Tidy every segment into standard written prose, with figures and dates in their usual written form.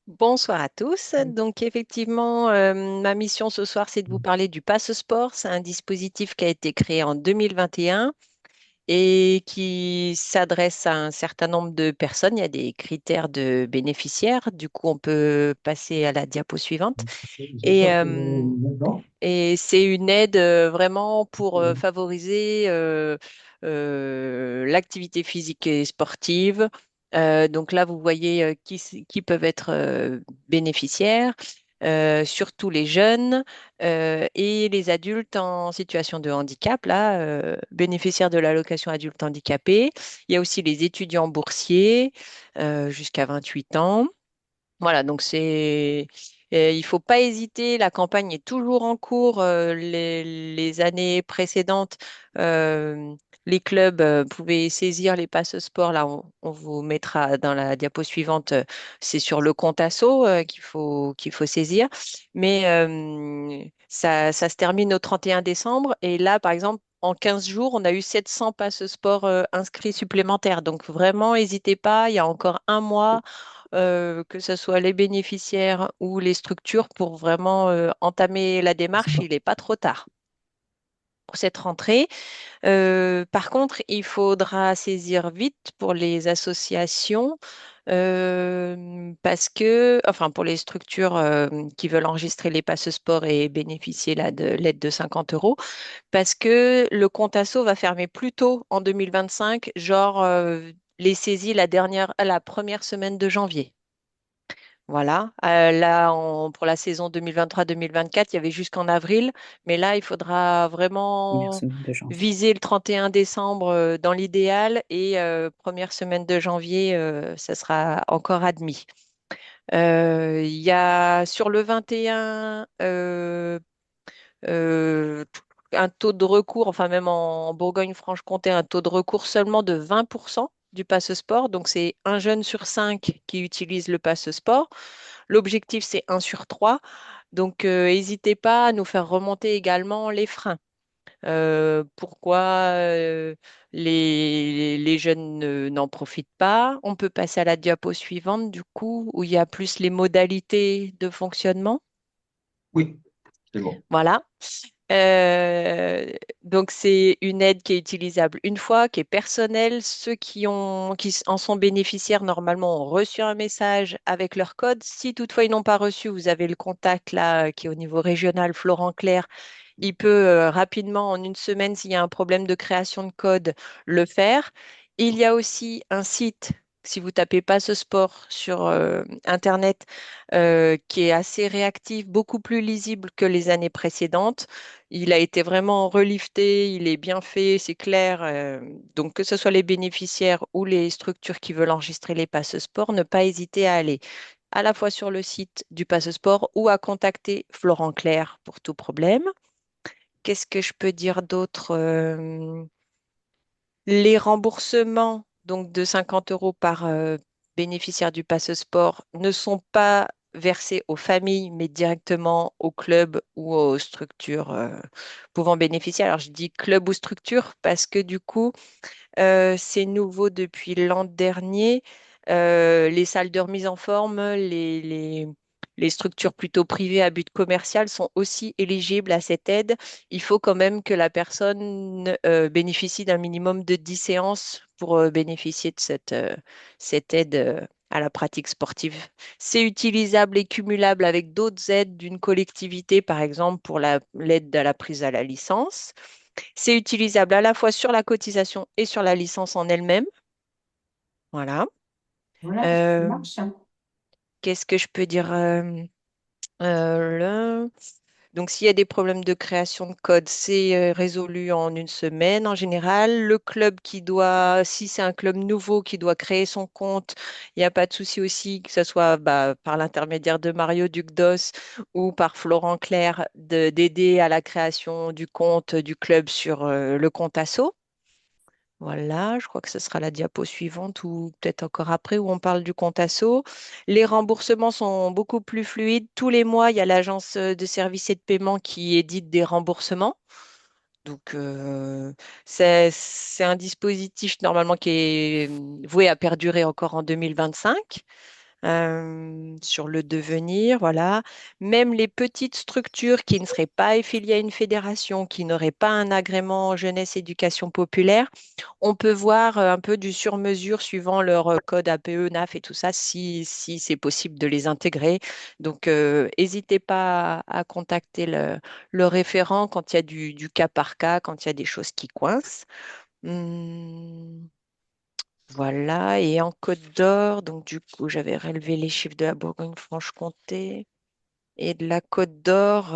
Bonsoir à tous. Donc effectivement, ma mission ce soir, c'est de vous parler du Passe Sport. C'est un dispositif qui a été créé en 2021 et qui s'adresse à un certain nombre de personnes. Il y a des critères de bénéficiaires. Du coup, on peut passer à la diapo suivante. Et, euh, D'accord. et c'est une aide vraiment pour favoriser l'activité physique et sportive. Donc là, vous voyez qui peuvent être bénéficiaires, surtout les jeunes et les adultes en situation de handicap, là, bénéficiaires de l'allocation adulte handicapé. Il y a aussi les étudiants boursiers jusqu'à 28 ans. Voilà, donc il faut pas hésiter. La campagne est toujours en cours. Les années précédentes, euh, les clubs pouvaient saisir les passes sport. Là, on vous mettra dans la diapo suivante. C'est sur le compte asso qu'il faut saisir. Mais ça se termine au 31 décembre. Et là, par exemple, en 15 jours, on a eu 700 passes sport inscrits supplémentaires. Donc vraiment, n'hésitez pas. Il y a encore un mois que ce soit les bénéficiaires ou les structures, pour vraiment entamer la démarche, il n'est pas trop tard pour cette rentrée. Par contre, il faudra saisir vite pour les associations. Parce que, enfin, pour les structures qui veulent enregistrer les passes sport et bénéficier là, de l'aide de 50 euros, parce que le compte asso va fermer plus tôt en 2025, genre les saisies la première semaine de janvier. Voilà. Là, pour la saison 2023-2024, il y avait jusqu'en avril, mais là, il faudra Première vraiment semaine de janvier. viser le 31 décembre dans l'idéal et première semaine de janvier, ça sera encore admis. Il y a sur le 21 euh, un taux de recours, enfin même en Bourgogne-Franche-Comté, un taux de recours seulement de 20% du passe-sport. Donc c'est un jeune sur cinq qui utilise le passe-sport. L'objectif, c'est un sur 3. Donc, n'hésitez pas à nous faire remonter également les freins. Pourquoi les jeunes n'en profitent pas? On peut passer à la diapo suivante, du coup, où il y a plus les modalités de fonctionnement. Oui, c'est bon. Voilà. Euh, donc, c'est une aide qui est utilisable une fois, qui est personnelle. Ceux qui en sont bénéficiaires, normalement, ont reçu un message avec leur code. Si toutefois ils n'ont pas reçu, vous avez le contact là, qui est au niveau régional, Florent Clerc. Il peut rapidement, en une semaine, s'il y a un problème de création de code, le faire. Il y a aussi un site, si vous tapez pas ce sport sur Internet, qui est assez réactif, beaucoup plus lisible que les années précédentes. Il a été vraiment relifté, il est bien fait, c'est clair. Donc, que ce soit les bénéficiaires ou les structures qui veulent enregistrer les passes sport, ne pas hésiter à aller à la fois sur le site du Passeport ou à contacter Florent Clerc pour tout problème. Qu'est-ce que je peux dire d'autre? Les remboursements donc de 50 euros par bénéficiaire du Passeport ne sont pas versés aux familles, mais directement aux clubs ou aux structures pouvant bénéficier. Alors, je dis club ou structure parce que du coup, c'est nouveau depuis l'an dernier. Les salles de remise en forme, les structures plutôt privées à but commercial sont aussi éligibles à cette aide. Il faut quand même que la personne bénéficie d'un minimum de 10 séances pour bénéficier de cette aide à la pratique sportive. C'est utilisable et cumulable avec d'autres aides d'une collectivité, par exemple pour l'aide à la prise à la licence. C'est utilisable à la fois sur la cotisation et sur la licence en elle-même. Voilà. Voilà, ça Euh, marche. qu'est-ce que je peux dire là. Donc, s'il y a des problèmes de création de code, c'est résolu en une semaine en général. Le club si c'est un club nouveau qui doit créer son compte, il n'y a pas de souci aussi que ce soit bah, par l'intermédiaire de Mario Ducdos ou par Florent Clerc d'aider à la création du compte du club sur le compte asso. Voilà, je crois que ce sera la diapo suivante ou peut-être encore après où on parle du compte asso. Les remboursements sont beaucoup plus fluides. Tous les mois, il y a l'agence de services et de paiement qui édite des remboursements. Donc, c'est un dispositif normalement qui est voué à perdurer encore en 2025. sur le devenir, voilà. Même les petites structures qui ne seraient pas affiliées à une fédération, qui n'auraient pas un agrément jeunesse éducation populaire, on peut voir un peu du sur-mesure suivant leur code APE, NAF et tout ça, si c'est possible de les intégrer. Donc, n'hésitez pas à contacter le référent quand il y a du cas par cas, quand il y a des choses qui coincent. Hum, voilà, et en Côte d'Or, donc du coup, j'avais relevé les chiffres de la Bourgogne-Franche-Comté. Et de la Côte d'Or,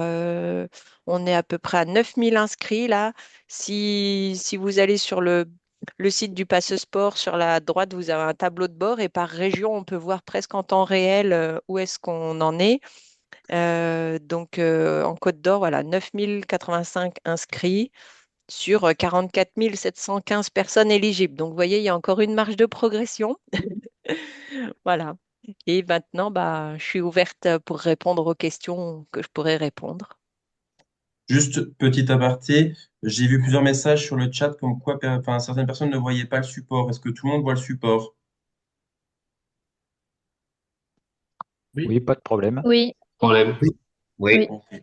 on est à peu près à 9000 inscrits là. Si vous allez sur le site du Passeport, sur la droite, vous avez un tableau de bord et par région, on peut voir presque en temps réel où est-ce qu'on en est. Donc en Côte d'Or, voilà, 9085 inscrits sur 44 715 personnes éligibles. Donc vous voyez, il y a encore une marge de progression. Voilà. Et maintenant, bah, je suis ouverte pour répondre aux questions que je pourrais répondre. Juste petit aparté, j'ai vu plusieurs messages sur le chat comme quoi enfin, certaines personnes ne voyaient pas le support. Est-ce que tout le monde voit le support? Oui, Oui, pas de problème. Oui, problème. Oui, oui, oui, Ok.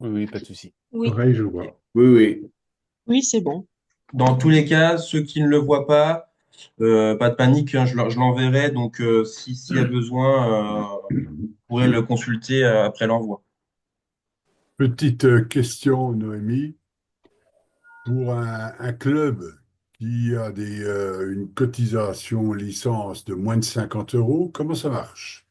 Oui, oui, pas de souci. oui, pareil, je vois. Oui, oui. Oui, c'est bon. Dans tous les cas, ceux qui ne le voient pas de panique, hein, je l'enverrai. Donc, s'il y a besoin, vous pourrez le consulter après l'envoi. Petite question, Noémie. Pour un club qui a une cotisation licence de moins de 50 euros, comment ça marche?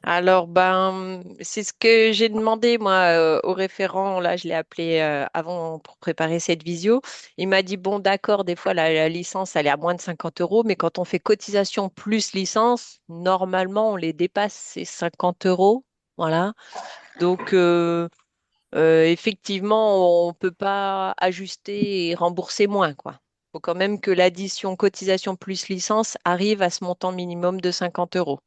Alors, ben, c'est ce que j'ai demandé, moi, au référent. Là, je l'ai appelé avant pour préparer cette visio. Il m'a dit, bon, d'accord, des fois, la licence, elle est à moins de 50 euros, mais quand on fait cotisation plus licence, normalement, on les dépasse, ces 50 euros. Voilà. Donc, effectivement, on ne peut pas ajuster et rembourser moins, quoi. Il faut quand même que l'addition cotisation plus licence arrive à ce montant minimum de 50 euros.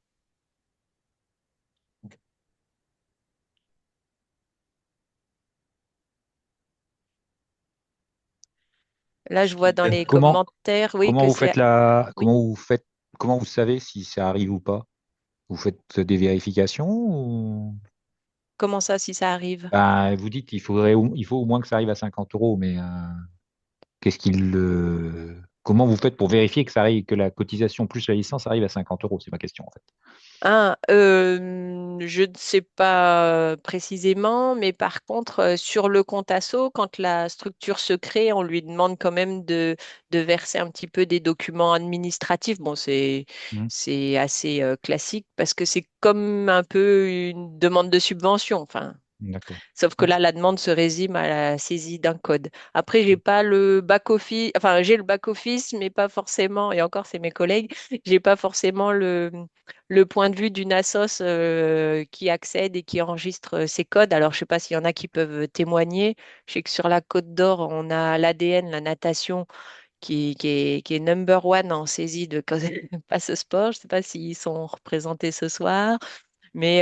Là, je vois dans Super. les commentaires, oui, Comment que vous faites c'est... Oui, comment vous savez si ça arrive ou pas? Vous faites des vérifications ou comment ça, si ça arrive? ben, vous dites il faut au moins que ça arrive à 50 euros, mais comment vous faites pour vérifier que ça arrive, que la cotisation plus la licence arrive à 50 euros? C'est ma question en fait. Ah, je ne sais pas précisément, mais par contre, sur le compte asso, quand la structure se crée, on lui demande quand même de verser un petit peu des documents administratifs. Bon, Hmm, c'est assez classique parce que c'est comme un peu une demande de subvention. Enfin, d'accord. sauf que là, la demande se résume à la saisie d'un code. Après, j'ai pas le back-office, enfin, j'ai le back-office, mais pas forcément, et encore, c'est mes collègues, j'ai pas forcément le point de vue d'une assoce qui accède et qui enregistre ces codes. Alors, je sais pas s'il y en a qui peuvent témoigner. Je sais que sur la Côte d'Or, on a l'ADN, la natation, qui est number one en saisie de code passe sport. Je sais pas s'ils sont représentés ce soir. Mais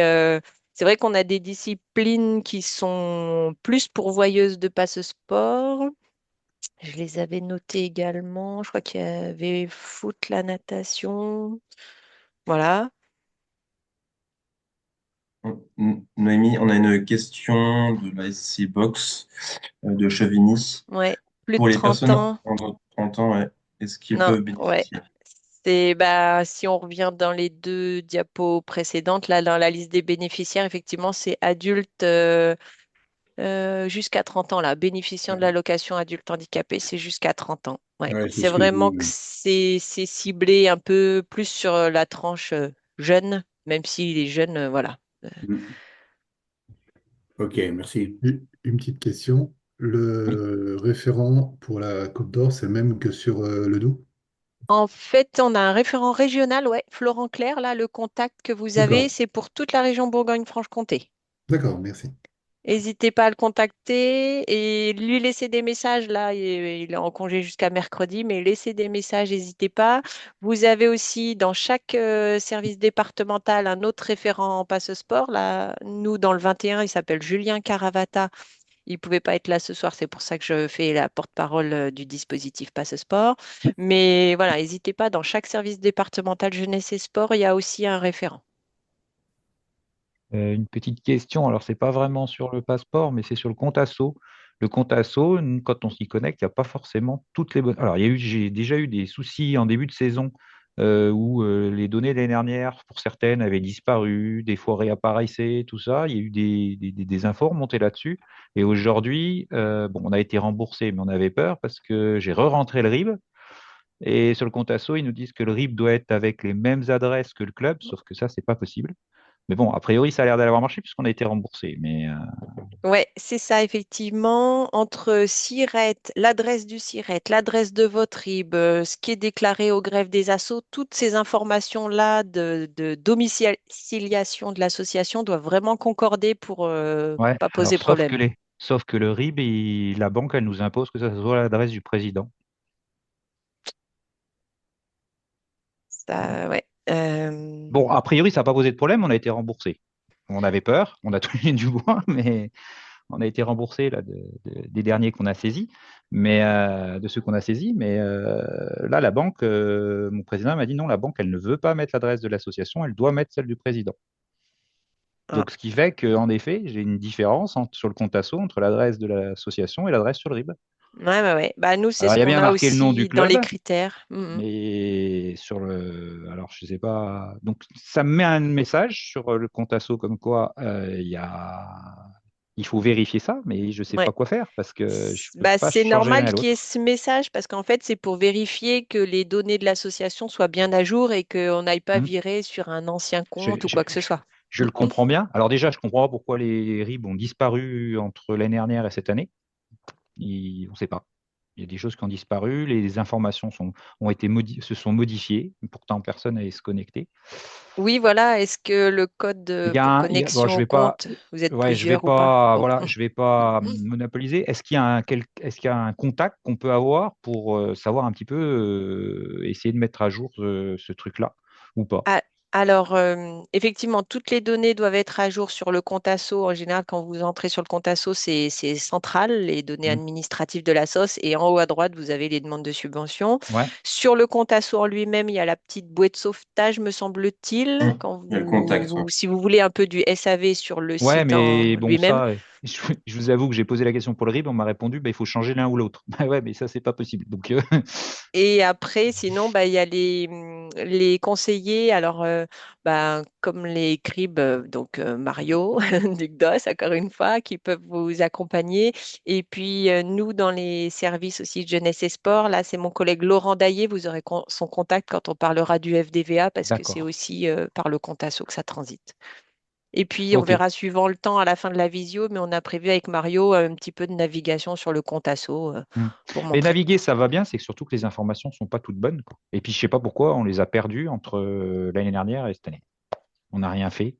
c'est vrai qu'on a des disciplines qui sont plus pourvoyeuses de passe-sport. Je les avais notées également. Je crois qu'il y avait foot, la natation. Voilà. Noémie, on a une question de la SC Box de Chevigny. Ouais. Plus de Pour les 30 personnes ans. entre 30 ans, ouais, est-ce qu'ils Non, peuvent ouais. bénéficier? C'est bah si on revient dans les deux diapos précédentes, là dans la liste des bénéficiaires, effectivement, c'est adultes jusqu'à 30 ans, là, bénéficiant de Ouais, l'allocation adulte handicapé, c'est jusqu'à 30 ans. Ouais. ouais, c'est C'est ce que j'ai vraiment que vu. c'est ciblé un peu plus sur la tranche jeune, même si les jeunes, voilà. Mm. Ok, merci. Une petite question. Oui. Le référent pour la Côte d'Or, c'est le même que sur le Doubs? En fait, on a un référent régional, ouais, Florent Clerc, là, le contact que vous avez, D'accord, c'est pour toute la région Bourgogne-Franche-Comté. d'accord, merci. N'hésitez pas à le contacter et lui laisser des messages. Là, il est en congé jusqu'à mercredi, mais laissez des messages, n'hésitez pas. Vous avez aussi dans chaque service départemental un autre référent en passe-sport. Là, nous, dans le 21, il s'appelle Julien Caravata. Il ne pouvait pas être là ce soir, c'est pour ça que je fais la porte-parole du dispositif Passeport. Mais voilà, n'hésitez pas, dans chaque service départemental jeunesse et sport, il y a aussi un référent. Une petite question, alors c'est pas vraiment sur le passeport, mais c'est sur le compte asso. Le compte asso, quand on s'y connecte, il n'y a pas forcément toutes les bonnes. Alors, j'ai déjà eu des soucis en début de saison où les données de l'année dernière, pour certaines, avaient disparu, des fois réapparaissaient, tout ça. Il y a eu des infos remontées là-dessus. Et aujourd'hui, bon, on a été remboursé, mais on avait peur parce que j'ai re-rentré le RIB. Et sur le compte asso, ils nous disent que le RIB doit être avec les mêmes adresses que le club, sauf que ça, c'est pas possible. Mais bon, a priori, ça a l'air d'avoir marché puisqu'on a été remboursé. Mais Ouais, c'est ça, effectivement. Entre SIRET, l'adresse du SIRET, l'adresse de votre RIB, ce qui est déclaré au greffe des assos, toutes ces informations-là de domiciliation de l'association doivent vraiment concorder pour ouais, pas alors poser problème. sauf que le RIB, la banque, elle nous impose que ça soit l'adresse du président. Ça, ouais. Bon, a priori, ça n'a pas posé de problème, on a été remboursé. On avait peur, on a touché du bois, mais on a été remboursé là, des derniers qu'on a saisis, mais de ceux qu'on a saisis. Mais là, la banque, mon président m'a dit non, la banque, elle ne veut pas mettre l'adresse de l'association, elle doit mettre celle du président. Ah, Donc, ce qui fait qu'en effet, j'ai une différence sur le compte asso entre l'adresse de l'association et l'adresse sur le RIB. ouais, ouais, ouais. Bah, nous, c'est Alors, ce il y a qu'on bien a marqué le nom du aussi dans les club, critères. Mhm. mais sur le. Alors, je sais pas. Donc, ça me met un message sur le compte asso comme quoi il faut vérifier ça, mais je ne sais Ouais. pas quoi faire parce que je ne peux Bah, pas c'est changer l'un normal à qu'il y ait l'autre. ce message parce qu'en fait, c'est pour vérifier que les données de l'association soient bien à jour et qu'on n'aille pas Hmm. virer sur un ancien Je, compte ou je- quoi que ce je- soit. je le comprends bien. Alors, déjà, je comprends pas pourquoi les RIB ont disparu entre l'année dernière et cette année. On ne sait pas. Il y a des choses qui ont disparu, les informations se sont modifiées, pourtant personne n'allait se connecter. Oui, voilà. Est-ce que le code pour Bon, connexion je au vais pas, compte, vous êtes ouais, je vais plusieurs ou pas? pas, voilà, je vais pas monopoliser. Est-ce qu'il y a un contact qu'on peut avoir pour savoir un petit peu, essayer de mettre à jour ce truc-là ou pas? Ah, alors, effectivement, toutes les données doivent être à jour sur le compte asso. En général, quand vous entrez sur le compte asso, c'est central, les données Hmm. administratives de la SOS. Et en haut à droite, vous avez les demandes de subvention. Ouais, Sur le compte asso en lui-même, il y a la petite bouée de sauvetage, me semble-t-il. Quand Il y a le contact, ouais. si vous voulez un peu du SAV sur le ouais, site en mais bon, lui-même. ça, je vous avoue que j'ai posé la question pour le RIB, on m'a répondu, bah, il faut changer l'un ou l'autre. Bah ouais, mais ça, c'est pas possible. Donc, Et après, sinon, bah, il y a les conseillers, alors bah, comme les CRIB, donc Mario, Duc d'Os, encore une fois, qui peuvent vous accompagner. Et puis nous, dans les services aussi de jeunesse et sport, là, c'est mon collègue Laurent Daillé, vous aurez son contact quand on parlera du FDVA, parce que c'est d'accord. aussi par le compte asso que ça transite. Et puis, on Ok. verra suivant le temps à la fin de la visio, mais on a prévu avec Mario un petit peu de navigation sur le compte asso Hmm. pour Mais montrer. naviguer, ça va bien, c'est surtout que les informations sont pas toutes bonnes, quoi. Et puis, je sais pas pourquoi on les a perdues entre l'année dernière et cette année. On n'a rien fait.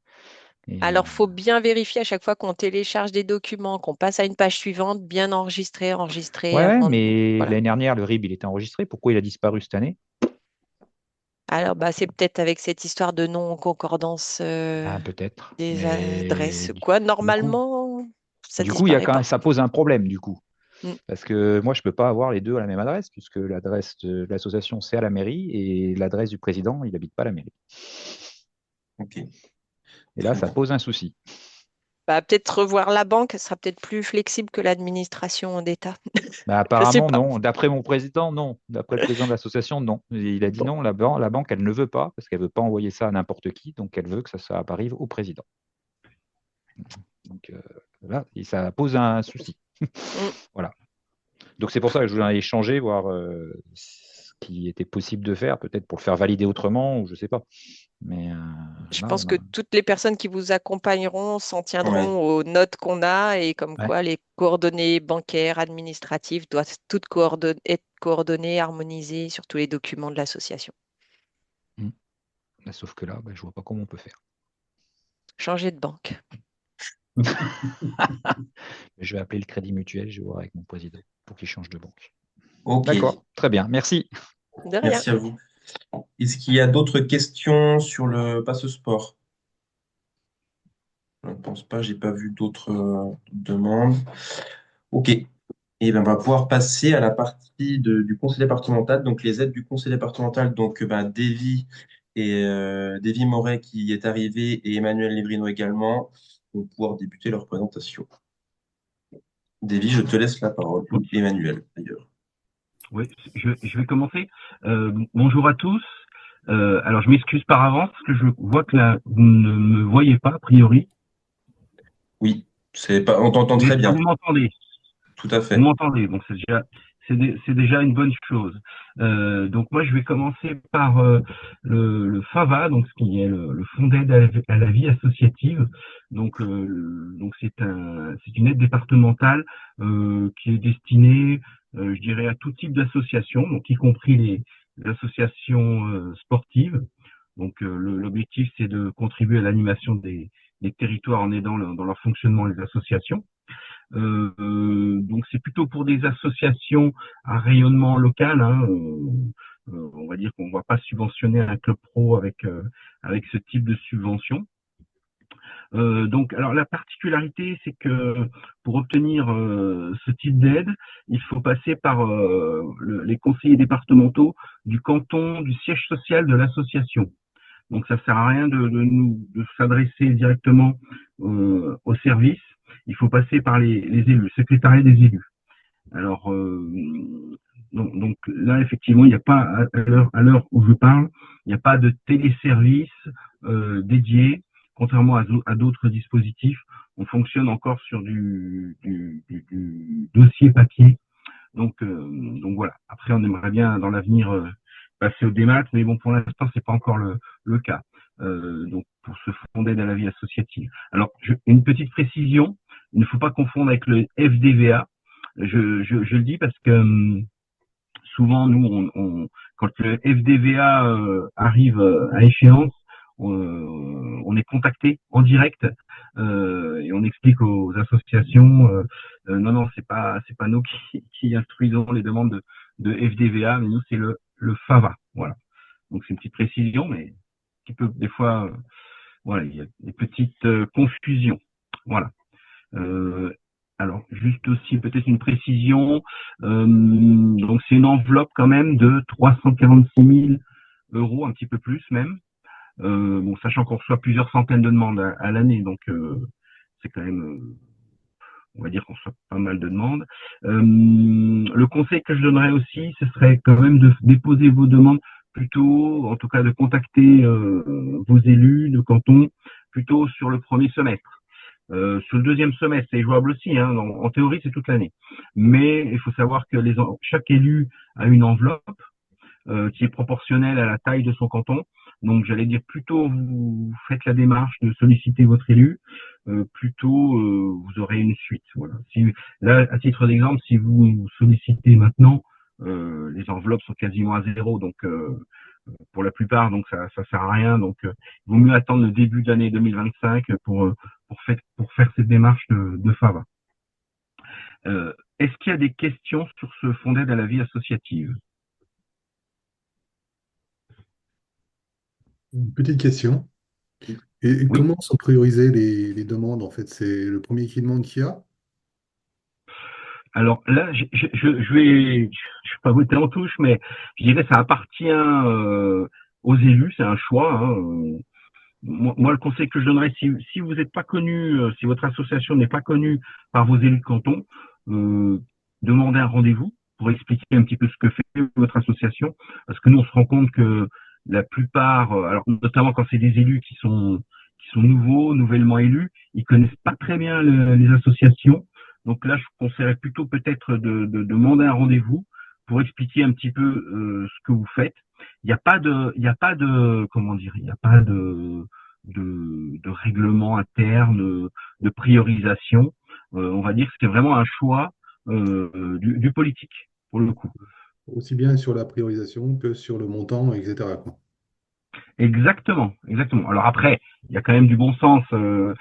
Et, Alors, faut bien vérifier à chaque fois qu'on télécharge des documents, qu'on passe à une page suivante, bien enregistrer, enregistrer ouais, ouais, avant. mais Voilà. l'année dernière, le RIB, il était enregistré. Pourquoi il a disparu cette année? Alors, bah, c'est peut-être avec cette histoire de non-concordance Ah, peut-être. des Mais adresses, quoi. du coup, Normalement, ça disparaît pas. ça pose un problème, du coup. Mm. Parce que moi, je peux pas avoir les deux à la même adresse, puisque l'adresse de l'association, c'est à la mairie, et l'adresse du président, il n'habite pas à la mairie. Ok, Et là, très ça bien. pose un souci. Bah, peut-être revoir la banque, ce sera peut-être plus flexible que l'administration d'État. Bah, Je sais apparemment, pas. non. D'après mon président, non. D'après le président de l'association, non. Il a dit Bon. non, la banque, elle ne veut pas, parce qu'elle ne veut pas envoyer ça à n'importe qui, donc elle veut que ça arrive au président. Donc là, et ça pose un souci. Mm. Voilà. Donc c'est pour ça que je voulais échanger, voir ce qui était possible de faire, peut-être pour le faire valider autrement, ou je sais pas. Mais Je là, pense que toutes les personnes qui vous accompagneront s'en Ouais. tiendront aux notes qu'on a et comme ouais. quoi les coordonnées bancaires, administratives doivent toutes être coordonnées, harmonisées sur tous les documents de l'association. Mm. Sauf que là, bah, je vois pas comment on peut faire. Changer de banque. Je vais appeler le Crédit Mutuel, je vais voir avec mon président pour qu'il change de banque. Ok, D'accord, très bien, merci. De rien. merci à vous. Est-ce qu'il y a d'autres questions sur le Passeport? Je ne pense pas, j'ai pas vu d'autres demandes. Ok. Et ben, on va pouvoir passer à la partie du conseil départemental. Donc, les aides du conseil départemental. Donc, Davy Moret qui est arrivé et Emmanuel Levrino également vont pouvoir débuter leur présentation. Davy, je te laisse la parole. Ou Emmanuel, d'ailleurs. Oui, je vais commencer. Bonjour à tous. Alors, je m'excuse par avance parce que je vois que là, vous ne me voyez pas, a priori. Oui, on t'entend Mais très bien. vous m'entendez. Tout à Vous fait. m'entendez. Donc, c'est déjà une bonne chose. Donc, moi, je vais commencer par le FAVA, donc ce qui est le Fonds d'aide à la vie associative. Donc c'est une aide départementale qui est destinée, je dirais, à tout type d'associations, donc y compris les associations sportives. Donc, l'objectif, c'est de contribuer à l'animation des territoires en aidant dans leur fonctionnement les associations. Donc c'est plutôt pour des associations à rayonnement local. Hein, on va dire qu'on ne va pas subventionner un club pro avec ce type de subvention. Donc, alors la particularité, c'est que pour obtenir ce type d'aide, il faut passer par les conseillers départementaux du canton, du siège social de l'association. Donc ça sert à rien de s'adresser directement au service. Il faut passer par les élus, le secrétariat des élus. Alors donc là effectivement il n'y a pas à l'heure où je parle, il n'y a pas de téléservice dédié, contrairement à d'autres dispositifs. On fonctionne encore sur du dossier papier. Donc voilà. Après, on aimerait bien dans l'avenir passer au démat, mais bon, pour l'instant, c'est pas encore le cas. Donc pour se fonder dans la vie associative. Alors, une petite précision, il ne faut pas confondre avec le FDVA. Je le dis parce que souvent, nous, quand le FDVA arrive à échéance, on est contacté en direct et on explique aux associations non, c'est pas nous qui instruisons les demandes de FDVA, mais nous, c'est le FAVA. Voilà. Donc, c'est une petite précision, mais qui peut, des fois, voilà, il y a des petites confusions. Voilà. Euh, alors, juste aussi peut-être une précision. Donc, c'est une enveloppe quand même de 346 000 euros, un petit peu plus même. Bon, sachant qu'on reçoit plusieurs centaines de demandes à l'année, donc c'est quand même, on va dire qu'on reçoit pas mal de demandes. Le conseil que je donnerais aussi, ce serait quand même de déposer vos demandes plutôt, en tout cas de contacter vos élus de canton, plutôt sur le premier semestre. Sur le deuxième semestre, c'est jouable aussi. Hein, en théorie, c'est toute l'année. Mais il faut savoir que chaque élu a une enveloppe qui est proportionnelle à la taille de son canton. Donc, j'allais dire, plutôt vous faites la démarche de solliciter votre élu, plutôt vous aurez une suite. Voilà. Là, à titre d'exemple, si vous sollicitez maintenant, les enveloppes sont quasiment à zéro. Donc, pour la plupart, donc ça sert à rien. Donc, il vaut mieux attendre le début de l'année 2025 pour faire cette démarche de FAVA. Est-ce qu'il y a des questions sur ce fonds d'aide à la vie associative? Une petite question. Et Oui. comment sont priorisées les demandes, en fait? C'est le premier qui demande qui a? Alors là, je vais pas voter en touche, mais je dirais ça appartient aux élus, c'est un choix. Hein. Moi, le conseil que je donnerais, si vous n'êtes pas connu, si votre association n'est pas connue par vos élus de canton, demandez un rendez-vous pour expliquer un petit peu ce que fait votre association, parce que nous, on se rend compte que la plupart, alors notamment quand c'est des élus qui sont nouveaux, nouvellement élus, ils connaissent pas très bien les associations. Donc là, je conseillerais plutôt peut-être de demander un rendez-vous pour expliquer un petit peu ce que vous faites. Il y a pas de, comment dire, il n'y a pas de règlement interne, de priorisation. On va dire que c'est vraiment un choix du politique, pour le coup. Aussi bien sur la priorisation que sur le montant, etc., quoi. Exactement, exactement. Alors après, il y a quand même du bon sens. On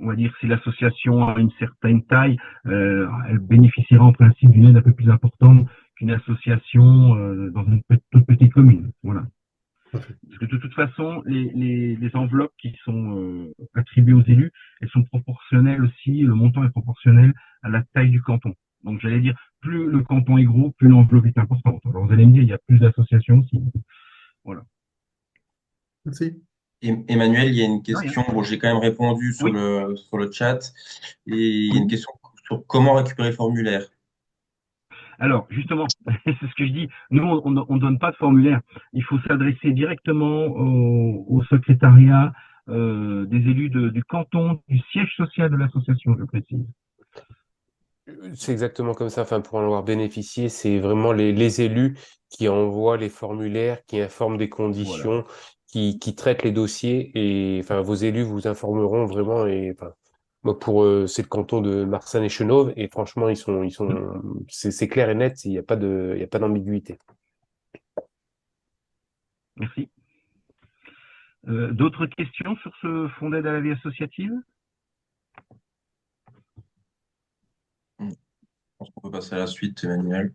va dire que si l'association a une certaine taille, elle bénéficiera en principe d'une aide un peu plus importante qu'une association dans une toute petite commune. Voilà. Parfait. Parce que de toute façon, les enveloppes qui sont attribuées aux élus, elles sont proportionnelles aussi, le montant est proportionnel à la taille du canton. Donc j'allais dire, plus le canton est gros, plus l'enveloppe est importante. Alors vous allez me dire, il y a plus d'associations aussi. Voilà. Merci. Emmanuel, il y a une De rien. question, bon, j'ai quand même répondu sur Oui, le chat, et il y a une oui. question sur comment récupérer le formulaire. Alors, justement, c'est ce que je dis. Nous, on donne pas de formulaire. Il faut s'adresser directement au secrétariat des élus du canton, du siège social de l'association, je précise. C'est exactement comme ça. Enfin, pour en avoir bénéficié, c'est vraiment les élus qui envoient les formulaires, qui informent des Voilà. conditions, qui traitent les dossiers. Et enfin, vos élus vous informeront vraiment. Et enfin, moi, c'est le canton de Marsanne et Chenôve. Et franchement, c'est clair et net. Il n'y a pas il y a pas d'ambiguïté. Merci. D'autres questions sur ce fonds d'aide à la vie associative? Je pense qu'on peut passer à la suite, Emmanuel.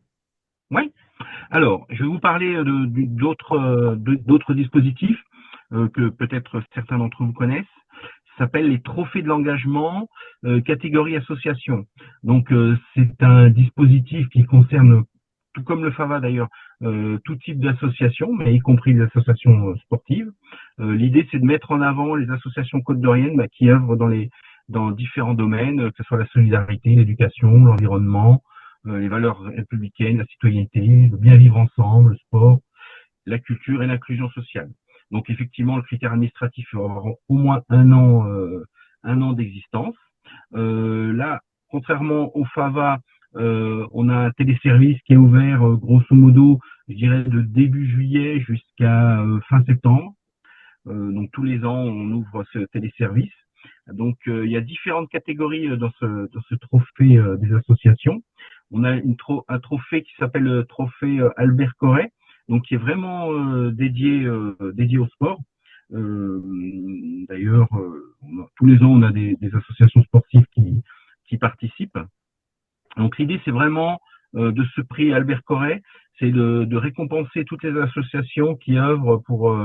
Oui. Alors, je vais vous parler d'autres dispositifs que peut-être certains d'entre vous connaissent. Ça s'appelle les trophées de l'engagement catégorie association. Donc, c'est un dispositif qui concerne, tout comme le FAVA d'ailleurs, tout type d'association, mais y compris les associations sportives. L'idée, c'est de mettre en avant les associations côte-d'Orienne qui œuvrent dans différents domaines, que ce soit la solidarité, l'éducation, l'environnement, les valeurs républicaines, la citoyenneté, le bien vivre ensemble, le sport, la culture et l'inclusion sociale. Donc effectivement, le critère administratif va avoir au moins un an d'existence. Là, contrairement au FAVA, on a un téléservice qui est ouvert grosso modo, je dirais de début juillet jusqu'à fin septembre. Donc tous les ans, on ouvre ce téléservice. Donc il y a différentes catégories dans ce trophée des associations. On a un trophée qui s'appelle le trophée Albert Corret, donc qui est vraiment dédié au sport. D'ailleurs, tous les ans, on a des associations sportives qui participent. Donc l'idée, c'est vraiment de ce prix Albert Corret, c'est de récompenser toutes les associations qui œuvrent pour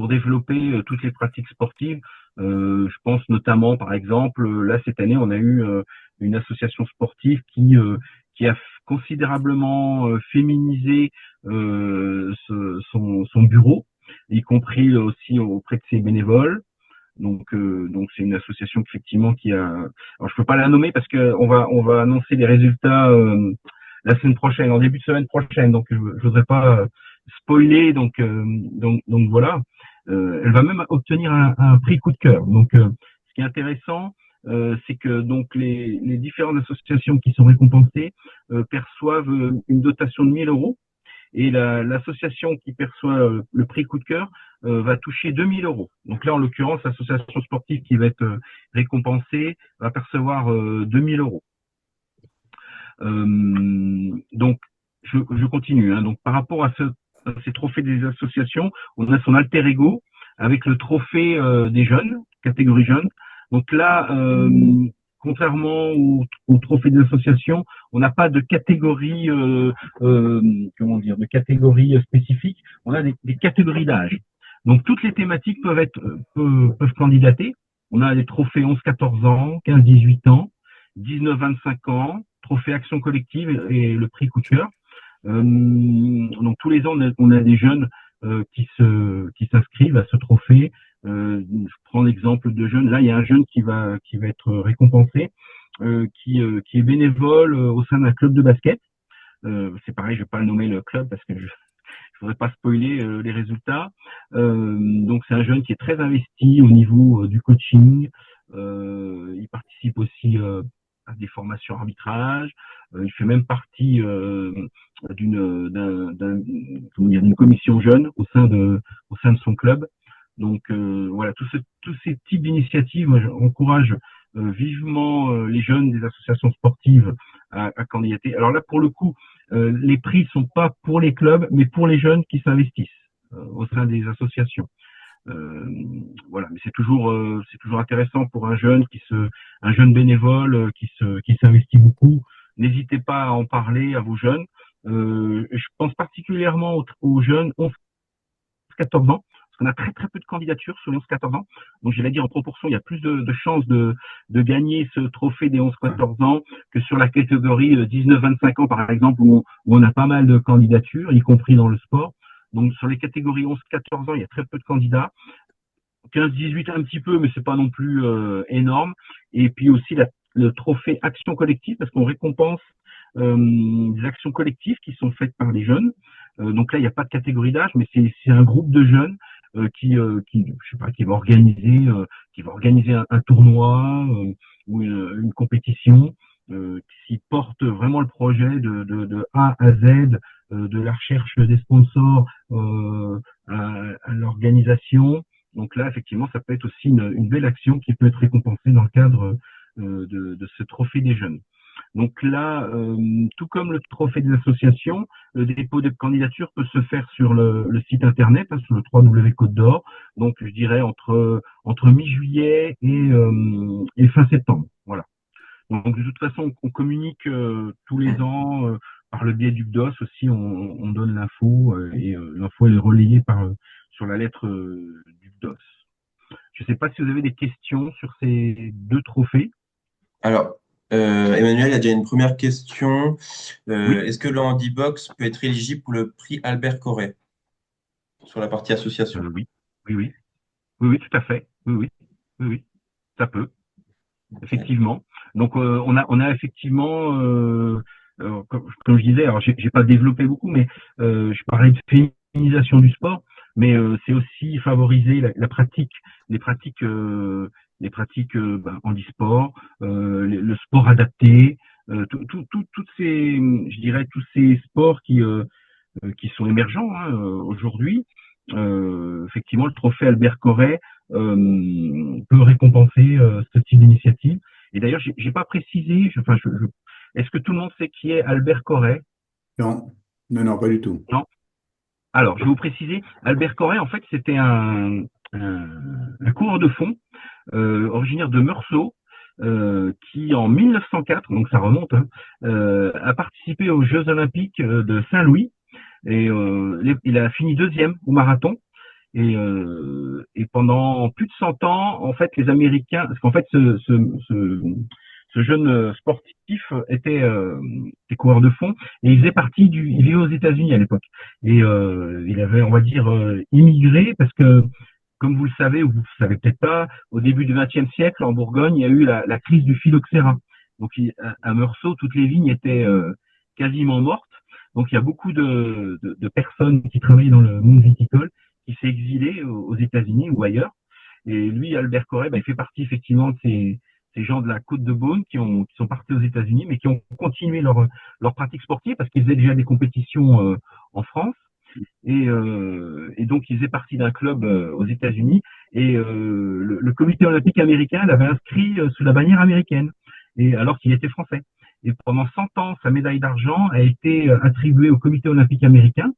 développer toutes les pratiques sportives. Je pense notamment, par exemple, là cette année, on a eu une association sportive qui a considérablement féminisé son bureau, y compris aussi auprès de ses bénévoles. Donc c'est une association effectivement qui a. Alors je peux pas la nommer parce que on va annoncer les résultats la semaine prochaine, en début de semaine prochaine. Donc je voudrais pas spoiler. Donc voilà. Elle va même obtenir un prix coup de cœur. Donc ce qui est intéressant, c'est que donc les différentes associations qui sont récompensées perçoivent une dotation de 1 000 euros. Et l'association qui perçoit le prix coup de cœur va toucher 2 000 euros. Donc là, en l'occurrence, l'association sportive qui va être récompensée va percevoir 2 000 euros. Donc, je continue. Hein. Donc, par rapport à ces trophées des associations, on a son alter ego avec le trophée des jeunes, catégorie jeunes. Donc là, contrairement au trophée des associations, on n'a pas de catégorie, de catégorie spécifique. On a des catégories d'âge. Donc toutes les thématiques peuvent candidater. On a des trophées 11-14 ans, 15-18 ans, 19-25 ans, trophée action collective et le prix coup de cœur. Donc tous les ans, on a des jeunes qui s'inscrivent à ce trophée. Je prends l'exemple de jeunes. Là, il y a un jeune qui va être récompensé, qui est bénévole au sein d'un club de basket. C'est pareil, je vais pas le nommer le club parce que je voudrais pas spoiler les résultats. Donc c'est un jeune qui est très investi au niveau du coaching. Il participe aussi à des formations arbitrage. Il fait même partie d'une commission jeune au sein de son club. Donc voilà, tous ces types d'initiatives, moi, j'encourage vivement les jeunes des associations sportives à candidater. Alors là, pour le coup, les prix sont pas pour les clubs, mais pour les jeunes qui s'investissent au sein des associations. Voilà, mais c'est toujours intéressant pour un jeune bénévole qui s'investit beaucoup. N'hésitez pas à en parler à vos jeunes. Je pense particulièrement aux jeunes 11-14 ans. qu'on a très très peu de candidatures sur les 11-14 ans. Donc j'allais dire en proportion, il y a plus de chances de gagner ce trophée des 11-14 ans que sur la catégorie 19-25 ans par exemple où on a pas mal de candidatures, y compris dans le sport. Donc sur les catégories 11-14 ans, il y a très peu de candidats. 15-18 un petit peu, mais c'est pas non plus énorme. Et puis aussi le trophée action collective, parce qu'on récompense des actions collectives qui sont faites par les jeunes. Donc là, il n'y a pas de catégorie d'âge, mais c'est un groupe de jeunes je sais pas, qui va organiser un tournoi ou une compétition qui porte vraiment le projet de A à Z, de la recherche des sponsors à l'organisation. Donc là, effectivement, ça peut être aussi une belle action qui peut être récompensée dans le cadre de ce trophée des jeunes. Donc là, tout comme le trophée des associations, le dépôt de candidature peut se faire sur le site internet, sur le 3W Côte d'Or. Donc je dirais entre mi-juillet et fin septembre. Voilà. Donc de toute façon, on communique tous les ans par le biais du BDOS aussi, on donne l'info et l'info elle est relayée sur la lettre du BDOS. Je ne sais pas si vous avez des questions sur ces deux trophées. Alors, Emmanuel, il y a déjà une première question. Oui. Est-ce que le handibox peut être éligible pour le prix Albert Corret sur la partie association? Oui, oui, oui, oui, oui, tout à fait. Oui, oui, oui, oui, ça peut, effectivement. Donc on a effectivement, comme je disais, alors j'ai pas développé beaucoup, mais je parlais de féminisation du sport, mais c'est aussi favoriser la pratique, les pratiques handisport, le sport adapté, toutes ces, je dirais, tous ces sports qui sont émergents aujourd'hui. Effectivement, le trophée Albert Corret peut récompenser ce type d'initiative. Et d'ailleurs, j'ai pas précisé. Est-ce que tout le monde sait qui est Albert Corret? Non, non, non, pas du tout. Non. Alors, je vais vous préciser. Albert Corret, en fait, c'était un coureur de fond originaire de Meursault. Qui en 1904, donc ça remonte, a participé aux Jeux Olympiques de Saint-Louis et il a fini deuxième au marathon. Et pendant plus de 100 ans, en fait, les Américains, parce qu'en fait, ce jeune sportif était coureur de fond et il faisait partie il vivait aux États-Unis à l'époque. Et il avait, on va dire, immigré parce que, comme vous le savez ou vous le savez peut-être pas, au début du XXe siècle, en Bourgogne, il y a eu la crise du phylloxéra. Donc, à Meursault, toutes les vignes étaient quasiment mortes. Donc, il y a beaucoup de personnes qui travaillaient dans le monde viticole qui s'est exilé aux États-Unis ou ailleurs. Et lui, Albert Corret, il fait partie effectivement de ces gens de la Côte de Beaune qui sont partis aux États-Unis, mais qui ont continué leur pratique sportive parce qu'ils faisaient déjà des compétitions en France. Et donc, ils faisaient partie d'un club aux États-Unis. Et le comité olympique américain l'avait inscrit sous la bannière américaine, et alors qu'il était français. Et pendant 100 ans, sa médaille d'argent a été attribuée au comité olympique américain.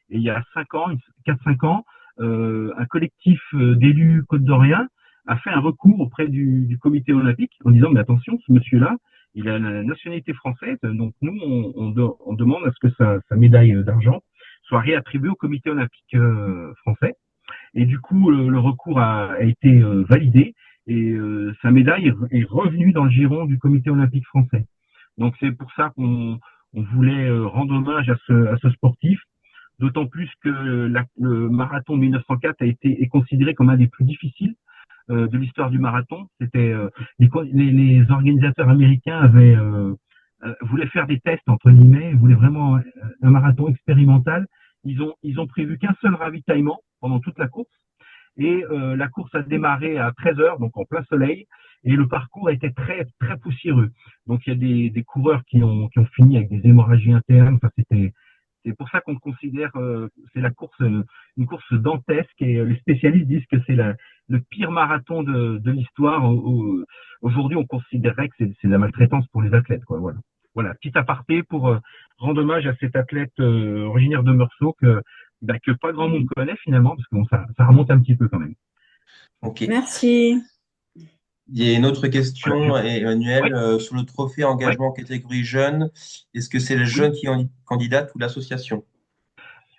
Et il y a 4-5 ans, un collectif d'élus côte-d'Oriens a fait un recours auprès du comité olympique en disant, mais attention, ce monsieur-là, il a la nationalité française, donc nous, on demande à ce que sa médaille d'argent soit réattribuée au comité olympique français. Et du coup, le recours a été validé et sa médaille est revenue dans le giron du comité olympique français. Donc c'est pour ça qu'on voulait rendre hommage à ce sportif, d'autant plus que le marathon de 1904 est considéré comme un des plus difficiles de l'histoire du marathon. C'était les organisateurs américains voulaient faire des tests entre guillemets, voulaient vraiment un marathon expérimental. Ils ont prévu qu'un seul ravitaillement pendant toute la course. Et la course a démarré à 13 heures, donc en plein soleil, et le parcours a été très très poussiéreux. Donc il y a des coureurs qui ont fini avec des hémorragies internes. Enfin, c'est pour ça qu'on considère c'est une course dantesque, et les spécialistes disent que c'est le pire marathon de l'histoire. Aujourd'hui, on considérerait que c'est de la maltraitance pour les athlètes, quoi. Voilà. Voilà, petit aparté pour rendre hommage à cet athlète originaire de Meursault que pas grand monde connaît finalement, parce que bon, ça remonte un petit peu quand même. Ok. Merci. Il y a une autre question, Voilà. Emmanuel, sur le trophée engagement en catégorie jeune. Est-ce que c'est le jeune qui candidat ou l'association?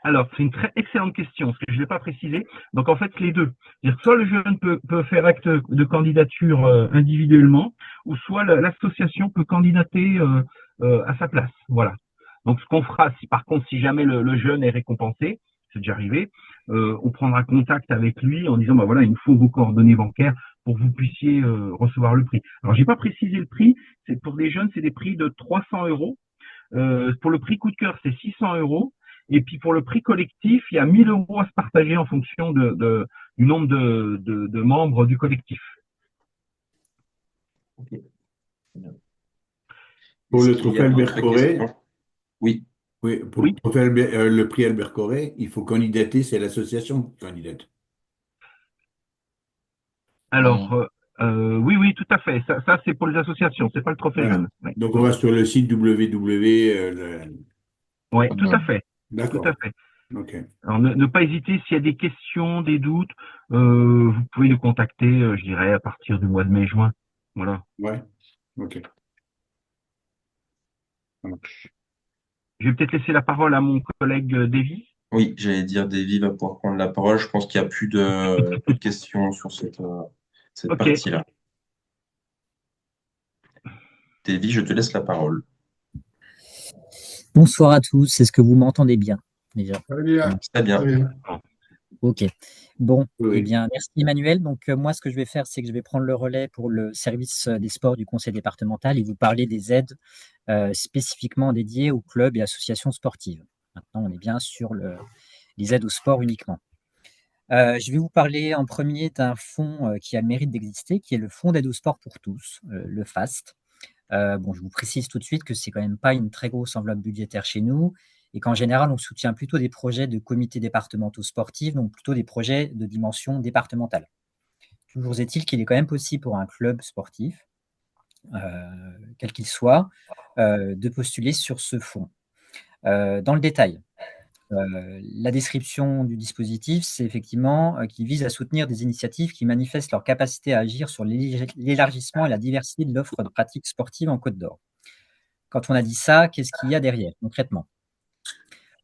Alors, c'est une très excellente question, parce que je ne l'ai pas précisé. Donc, en fait, les deux. C'est-à-dire que soit le jeune peut faire acte de candidature individuellement, ou soit l'association peut candidater à sa place. Voilà. Donc, ce qu'on fera, si par contre, si jamais le jeune est récompensé, c'est déjà arrivé, on prendra contact avec lui en disant, bah voilà, il nous faut vos coordonnées bancaires pour que vous puissiez recevoir le prix. Alors, j'ai pas précisé le prix. C'est pour les jeunes, c'est des prix de 300 euros. Pour le prix coup de cœur, c'est 600 euros. Et puis pour le prix collectif, il y a 1000 euros à se partager en fonction du nombre de membres du collectif. Ok. Pour Est-ce le qu'il y trophée a Albert d'autres Corret, questions? Oui, oui, pour Oui. le prix Albert Corret, il faut candidater, c'est l'association qui candidate. Alors, oui, oui, tout à fait. Ça c'est pour les associations, c'est pas le trophée Voilà. jeune. Ouais, Donc on va sur le site www. ouais, tout à fait, tout à D'accord. fait. Ok. Alors, ne pas hésiter s'il y a des questions, des doutes, vous pouvez nous contacter, je dirais, à partir du mois de mai-juin. Voilà. Ouais. Ok. Ça marche. Je vais peut-être laisser la parole à mon collègue Davy. oui, j'allais dire Davy va pouvoir prendre la parole. Je pense qu'il n'y a plus de questions sur cette Ok. partie-là. Davy, je te laisse la parole. Bonsoir à tous. Est-ce que vous m'entendez bien déjà? Très bien, Très bien. très bien. Ok. Bon, Oui. eh bien, merci Emmanuel. Donc, moi, ce que je vais faire, c'est que je vais prendre le relais pour le service des sports du conseil départemental et vous parler des aides spécifiquement dédiées aux clubs et associations sportives. Maintenant, on est bien sur les aides au sport uniquement. Je vais vous parler en premier d'un fonds qui a le mérite d'exister, qui est le Fonds d'aide au sport pour tous, le FAST. Bon, je vous précise tout de suite que c'est quand même pas une très grosse enveloppe budgétaire chez nous et qu'en général, on soutient plutôt des projets de comités départementaux sportifs, donc plutôt des projets de dimension départementale. Toujours est-il qu'il est quand même possible pour un club sportif, quel qu'il soit, de postuler sur ce fonds. Dans le détail, la description du dispositif, c'est effectivement qu'il vise à soutenir des initiatives qui manifestent leur capacité à agir sur l'élargissement et la diversité de l'offre de pratiques sportives en Côte d'Or. Quand on a dit ça, qu'est-ce qu'il y a derrière concrètement?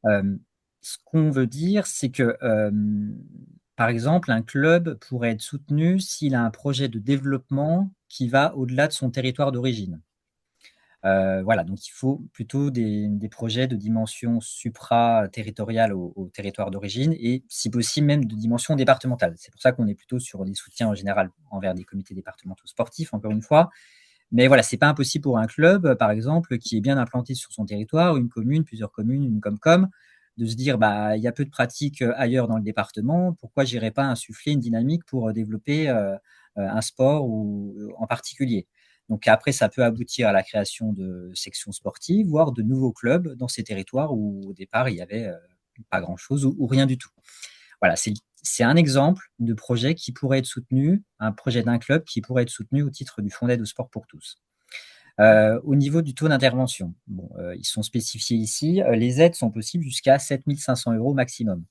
Ce qu'on veut dire, c'est que, par exemple, un club pourrait être soutenu s'il a un projet de développement qui va au-delà de son territoire d'origine. Voilà, donc il faut plutôt des projets de dimension supra-territoriale au territoire d'origine et si possible même de dimension départementale. C'est pour ça qu'on est plutôt sur des soutiens en général envers des comités départementaux sportifs, encore une fois. Mais voilà, c'est pas impossible pour un club, par exemple, qui est bien implanté sur son territoire, une commune, plusieurs communes, une Comcom, de se dire, bah, il y a peu de pratiques ailleurs dans le département, pourquoi j'irais pas insuffler une dynamique pour développer un sport ou, en particulier. Donc après, ça peut aboutir à la création de sections sportives, voire de nouveaux clubs dans ces territoires où au départ, il y avait pas grand-chose ou rien du tout. Voilà, c'est un exemple de projet qui pourrait être soutenu, un projet d'un club qui pourrait être soutenu au titre du Fonds d'aide au sport pour tous. Au niveau du taux d'intervention, bon, ils sont spécifiés ici. Les aides sont possibles jusqu'à 7 500 € maximum.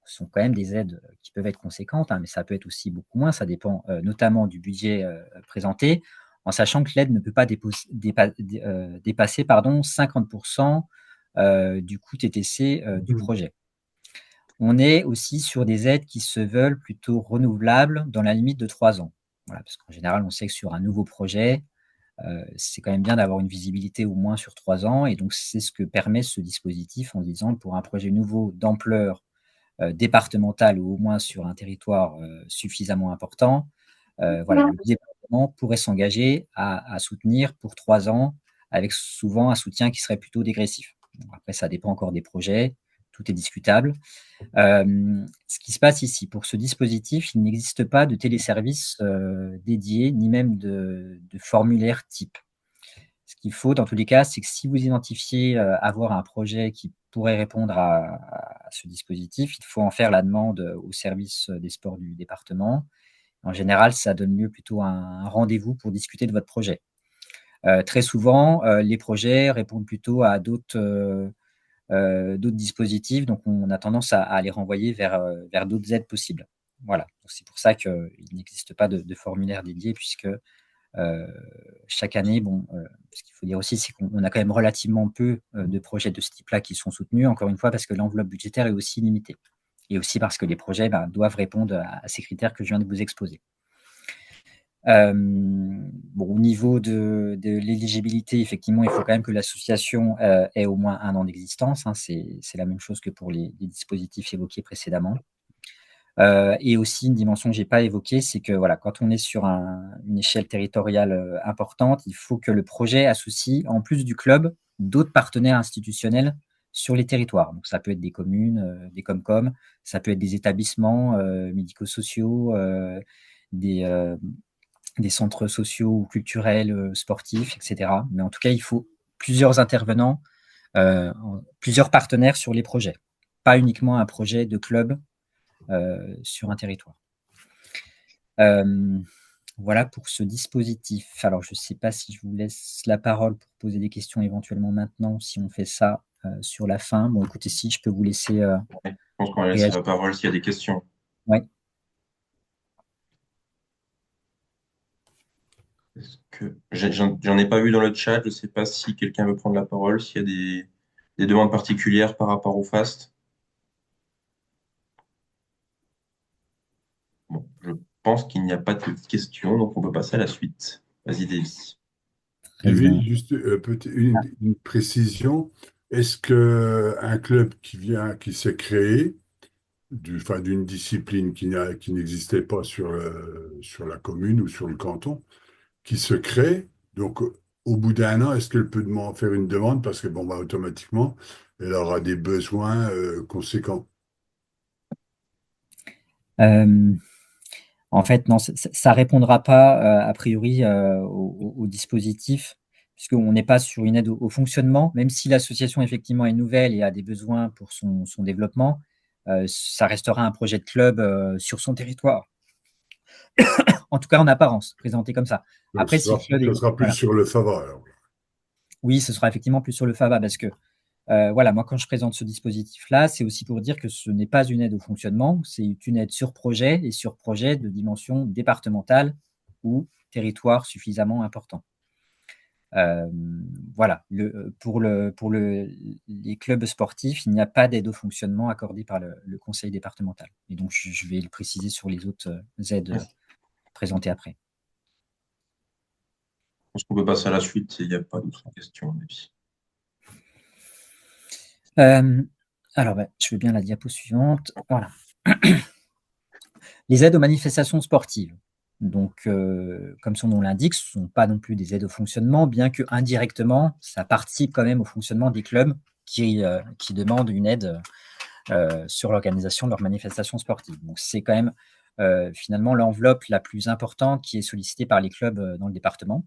Ce sont quand même des aides qui peuvent être conséquentes, hein, mais ça peut être aussi beaucoup moins. Ça dépend notamment du budget présenté, en sachant que l'aide ne peut pas dépasser 50% du coût TTC du projet. On est aussi sur des aides qui se veulent plutôt renouvelables dans la limite de 3 ans. Voilà, parce qu'en général, on sait que sur un nouveau projet, c'est quand même bien d'avoir une visibilité au moins sur 3 ans. Et donc, c'est ce que permet ce dispositif en disant pour un projet nouveau d'ampleur départementale ou au moins sur un territoire suffisamment important, voilà, le département pourrait s'engager à soutenir pour 3 ans avec souvent un soutien qui serait plutôt dégressif. Donc, après, ça dépend encore des projets, tout est discutable. Ce qui se passe ici, pour ce dispositif, il n'existe pas de téléservice dédié, ni même de formulaire type. Ce qu'il faut, dans tous les cas, c'est que si vous identifiez avoir un projet qui pourrait répondre à ce dispositif, il faut en faire la demande au service des sports du département. En général, ça donne lieu plutôt à un rendez-vous pour discuter de votre projet. Très souvent, les projets répondent plutôt à d'autres dispositifs, donc on a tendance à les renvoyer vers d'autres aides possibles. Voilà, c'est pour ça qu'il n'existe pas de formulaire dédié, puisque Chaque année, ce qu'il faut dire aussi, c'est qu'on a quand même relativement peu de projets de ce type-là qui sont soutenus, encore une fois, parce que l'enveloppe budgétaire est aussi limitée. Et aussi parce que les projets doivent répondre à ces critères que je viens de vous exposer. Au niveau de l'éligibilité, effectivement, il faut quand même que l'association ait au moins 1 an d'existence. Hein, c'est la même chose que pour les dispositifs évoqués précédemment. Et aussi, une dimension que je n'ai pas évoquée, c'est que voilà, quand on est sur une échelle territoriale importante, il faut que le projet associe, en plus du club, d'autres partenaires institutionnels sur les territoires. Donc, ça peut être des communes, des Comcom, ça peut être des établissements médico-sociaux, des centres sociaux ou culturels, sportifs, etc. Mais en tout cas, il faut plusieurs intervenants, plusieurs partenaires sur les projets, pas uniquement un projet de club sur un territoire. Voilà pour ce dispositif. Alors, je ne sais pas si je vous laisse la parole pour poser des questions éventuellement maintenant, si on fait ça sur la fin. Bon, écoutez, si je peux vous laisser Je pense qu'on va laisser la parole s'il y a des questions. Oui. J'en ai pas vu dans le chat. Je ne sais pas si quelqu'un veut prendre la parole, s'il y a des demandes particulières par rapport au FAST. Bon, je pense qu'il n'y a pas de questions, donc on peut passer à la suite. Vas-y, Davy. Davy, juste une précision. Est-ce qu'un club qui s'est créé, d'une discipline qui n'existait pas sur la commune ou sur le canton, qui se crée, donc au bout d'1 an, est-ce qu'elle peut faire une demande parce que automatiquement, elle aura des besoins conséquents? En fait, non, ça ne répondra pas a priori au dispositif, puisqu'on n'est pas sur une aide au fonctionnement, même si l'association effectivement est nouvelle et a des besoins pour son développement, ça restera un projet de club sur son territoire. En tout cas, en apparence, présenté comme ça. Donc, Après, ce sera plus voilà. sur le FAVA, alors. Oui, ce sera effectivement plus sur le FAVA, parce que voilà, moi, quand je présente ce dispositif-là, c'est aussi pour dire que ce n'est pas une aide au fonctionnement, c'est une aide sur projet et sur projet de dimension départementale ou territoire suffisamment important. Voilà, pour les clubs sportifs, il n'y a pas d'aide au fonctionnement accordée par le conseil départemental. Et donc, je vais le préciser sur les autres aides présentées après. Je pense qu'on peut passer à la suite s'il n'y a pas d'autres questions, Davy. Alors, je veux bien la diapo suivante. Voilà. Les aides aux manifestations sportives. Donc, comme son nom l'indique, ce ne sont pas non plus des aides au fonctionnement, bien que indirectement, ça participe quand même au fonctionnement des clubs qui demandent une aide sur l'organisation de leurs manifestations sportives. Donc, c'est quand même finalement l'enveloppe la plus importante qui est sollicitée par les clubs dans le département,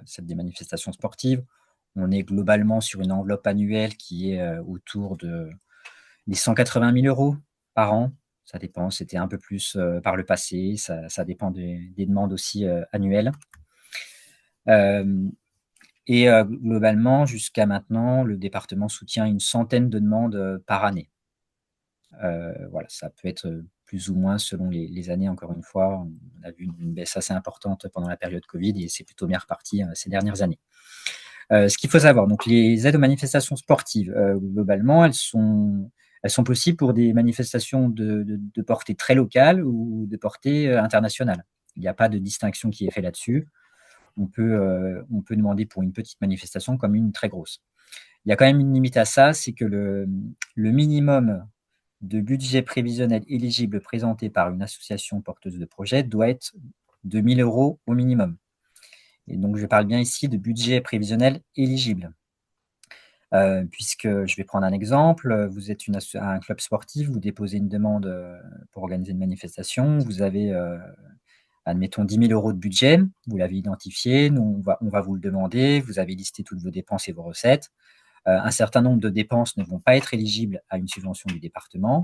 celle des manifestations sportives. On est globalement sur une enveloppe annuelle qui est autour des 180 000 € par an. Ça dépend, c'était un peu plus par le passé, ça dépend des demandes aussi annuelles. Globalement, jusqu'à maintenant, le département soutient une centaine de demandes par année. Voilà, ça peut être plus ou moins selon les années, encore une fois. On a vu une baisse assez importante pendant la période Covid et c'est plutôt bien reparti ces dernières années. Ce qu'il faut savoir, donc les aides aux manifestations sportives, globalement, elles sont possibles pour des manifestations de portée très locale ou de portée internationale. Il n'y a pas de distinction qui est faite là-dessus. On peut demander pour une petite manifestation comme une très grosse. Il y a quand même une limite à ça, c'est que le minimum de budget prévisionnel éligible présenté par une association porteuse de projet doit être de 1 000 € au minimum. Et donc, je parle bien ici de budget prévisionnel éligible. Puisque je vais prendre un exemple, vous êtes un club sportif, vous déposez une demande pour organiser une manifestation, vous avez, admettons, 10 000 € de budget, vous l'avez identifié, nous, on va vous le demander, vous avez listé toutes vos dépenses et vos recettes. Un certain nombre de dépenses ne vont pas être éligibles à une subvention du département.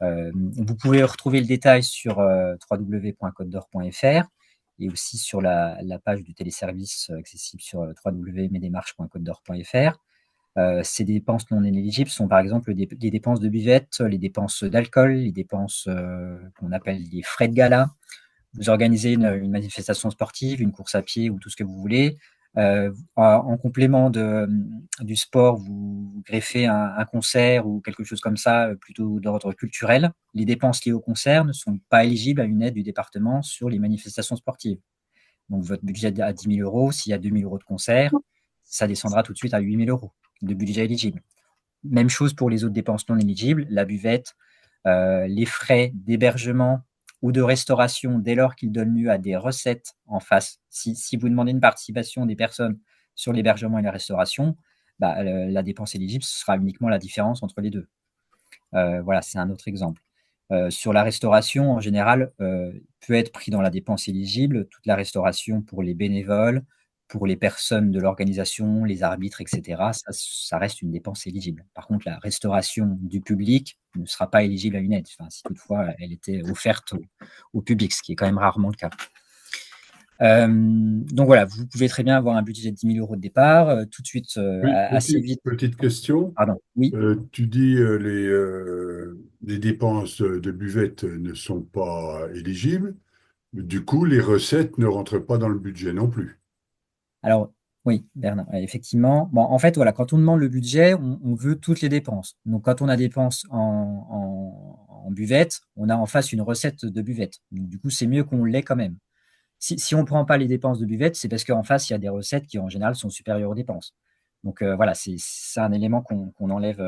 Vous pouvez retrouver le détail sur www.côte-d'or.fr et aussi sur la page du téléservice accessible sur www.mesdémarches.côte-d'or.fr. Ces dépenses non éligibles sont par exemple les dépenses de buvette, les dépenses d'alcool, les dépenses qu'on appelle les frais de gala. vous organisez une manifestation sportive, une course à pied ou tout ce que vous voulez. En complément du sport, vous greffez un concert ou quelque chose comme ça, plutôt d'ordre culturel. Les dépenses liées au concert ne sont pas éligibles à une aide du département sur les manifestations sportives. Donc, votre budget à 10 000 euros, s'il y a 2 000 euros de concert, ça descendra tout de suite à 8 000 euros de budget éligible. Même chose pour les autres dépenses non éligibles, la buvette, les frais d'hébergement ou de restauration dès lors qu'ils donnent lieu à des recettes en face. Si vous demandez une participation des personnes sur l'hébergement et la restauration, la dépense éligible, ce sera uniquement la différence entre les deux. Voilà, c'est un autre exemple. Sur la restauration, en général, peut être pris dans la dépense éligible toute la restauration pour les bénévoles, pour les personnes de l'organisation, les arbitres, etc. Ça reste une dépense éligible. Par contre, la restauration du public ne sera pas éligible à une aide, si toutefois elle était offerte au public, ce qui est quand même rarement le cas. Donc voilà, vous pouvez très bien avoir un budget de 10 000 euros de départ, tout de suite, Oui, assez vite. petite question. Pardon, oui. Tu dis les dépenses de buvette ne sont pas éligibles. Du coup, les recettes ne rentrent pas dans le budget non plus. Alors, oui, Bernard, effectivement. Bon, en fait, voilà, quand on demande le budget, on veut toutes les dépenses. Donc, quand on a dépenses en buvette, on a en face une recette de buvette. Donc, du coup, c'est mieux qu'on l'ait quand même. Si on ne prend pas les dépenses de buvette, c'est parce qu'en face, il y a des recettes qui, en général, sont supérieures aux dépenses. Donc, voilà, c'est un élément qu'on enlève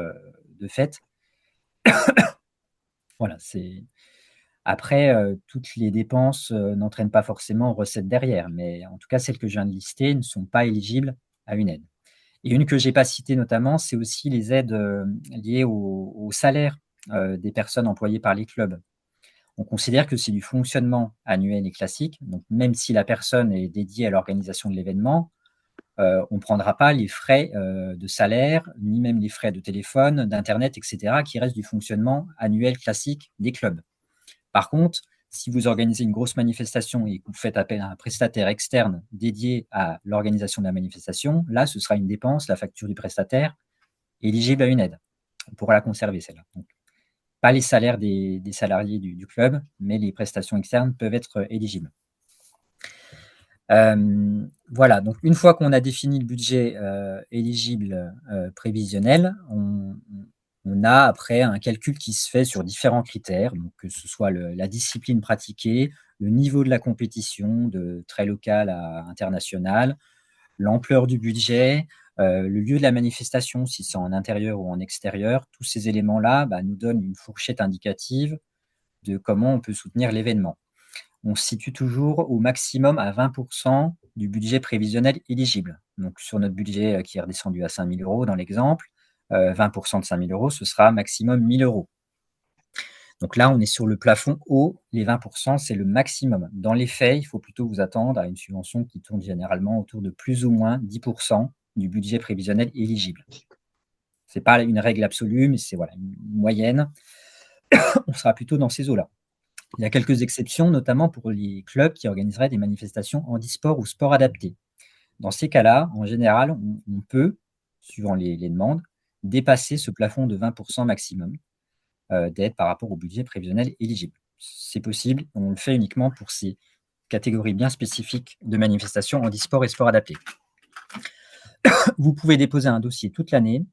de fait. Voilà, c'est... Après, toutes les dépenses n'entraînent pas forcément recettes derrière, mais en tout cas, celles que je viens de lister ne sont pas éligibles à une aide. Et une que je n'ai pas citée notamment, c'est aussi les aides liées au salaire des personnes employées par les clubs. On considère que c'est du fonctionnement annuel et classique, donc même si la personne est dédiée à l'organisation de l'événement, on ne prendra pas les frais de salaire, ni même les frais de téléphone, d'Internet, etc., qui restent du fonctionnement annuel classique des clubs. Par contre, si vous organisez une grosse manifestation et que vous faites appel à un prestataire externe dédié à l'organisation de la manifestation, là, ce sera une dépense, la facture du prestataire, éligible à une aide. On pourra la conserver, celle-là. Donc, pas les salaires des salariés du club, mais les prestations externes peuvent être éligibles. Voilà, donc une fois qu'on a défini le budget éligible prévisionnel, on a après un calcul qui se fait sur différents critères, donc que ce soit la discipline pratiquée, le niveau de la compétition, de très local à international, l'ampleur du budget, le lieu de la manifestation, si c'est en intérieur ou en extérieur. Tous ces éléments-là nous donnent une fourchette indicative de comment on peut soutenir l'événement. On se situe toujours au maximum à 20% du budget prévisionnel éligible. Donc sur notre budget qui est redescendu à 5 000 euros dans l'exemple, 20% de 5 000 euros, ce sera maximum 1 000 euros. Donc là, on est sur le plafond haut. Les 20%, c'est le maximum. Dans les faits, il faut plutôt vous attendre à une subvention qui tourne généralement autour de plus ou moins 10% du budget prévisionnel éligible. Ce n'est pas une règle absolue, mais c'est voilà, une moyenne. On sera plutôt dans ces eaux-là. Il y a quelques exceptions, notamment pour les clubs qui organiseraient des manifestations handisport ou sport adapté. Dans ces cas-là, en général, on peut, suivant les demandes, dépasser ce plafond de 20% maximum d'aide par rapport au budget prévisionnel éligible. C'est possible, on le fait uniquement pour ces catégories bien spécifiques de manifestations handisport et sport adapté. Vous pouvez déposer un dossier toute l'année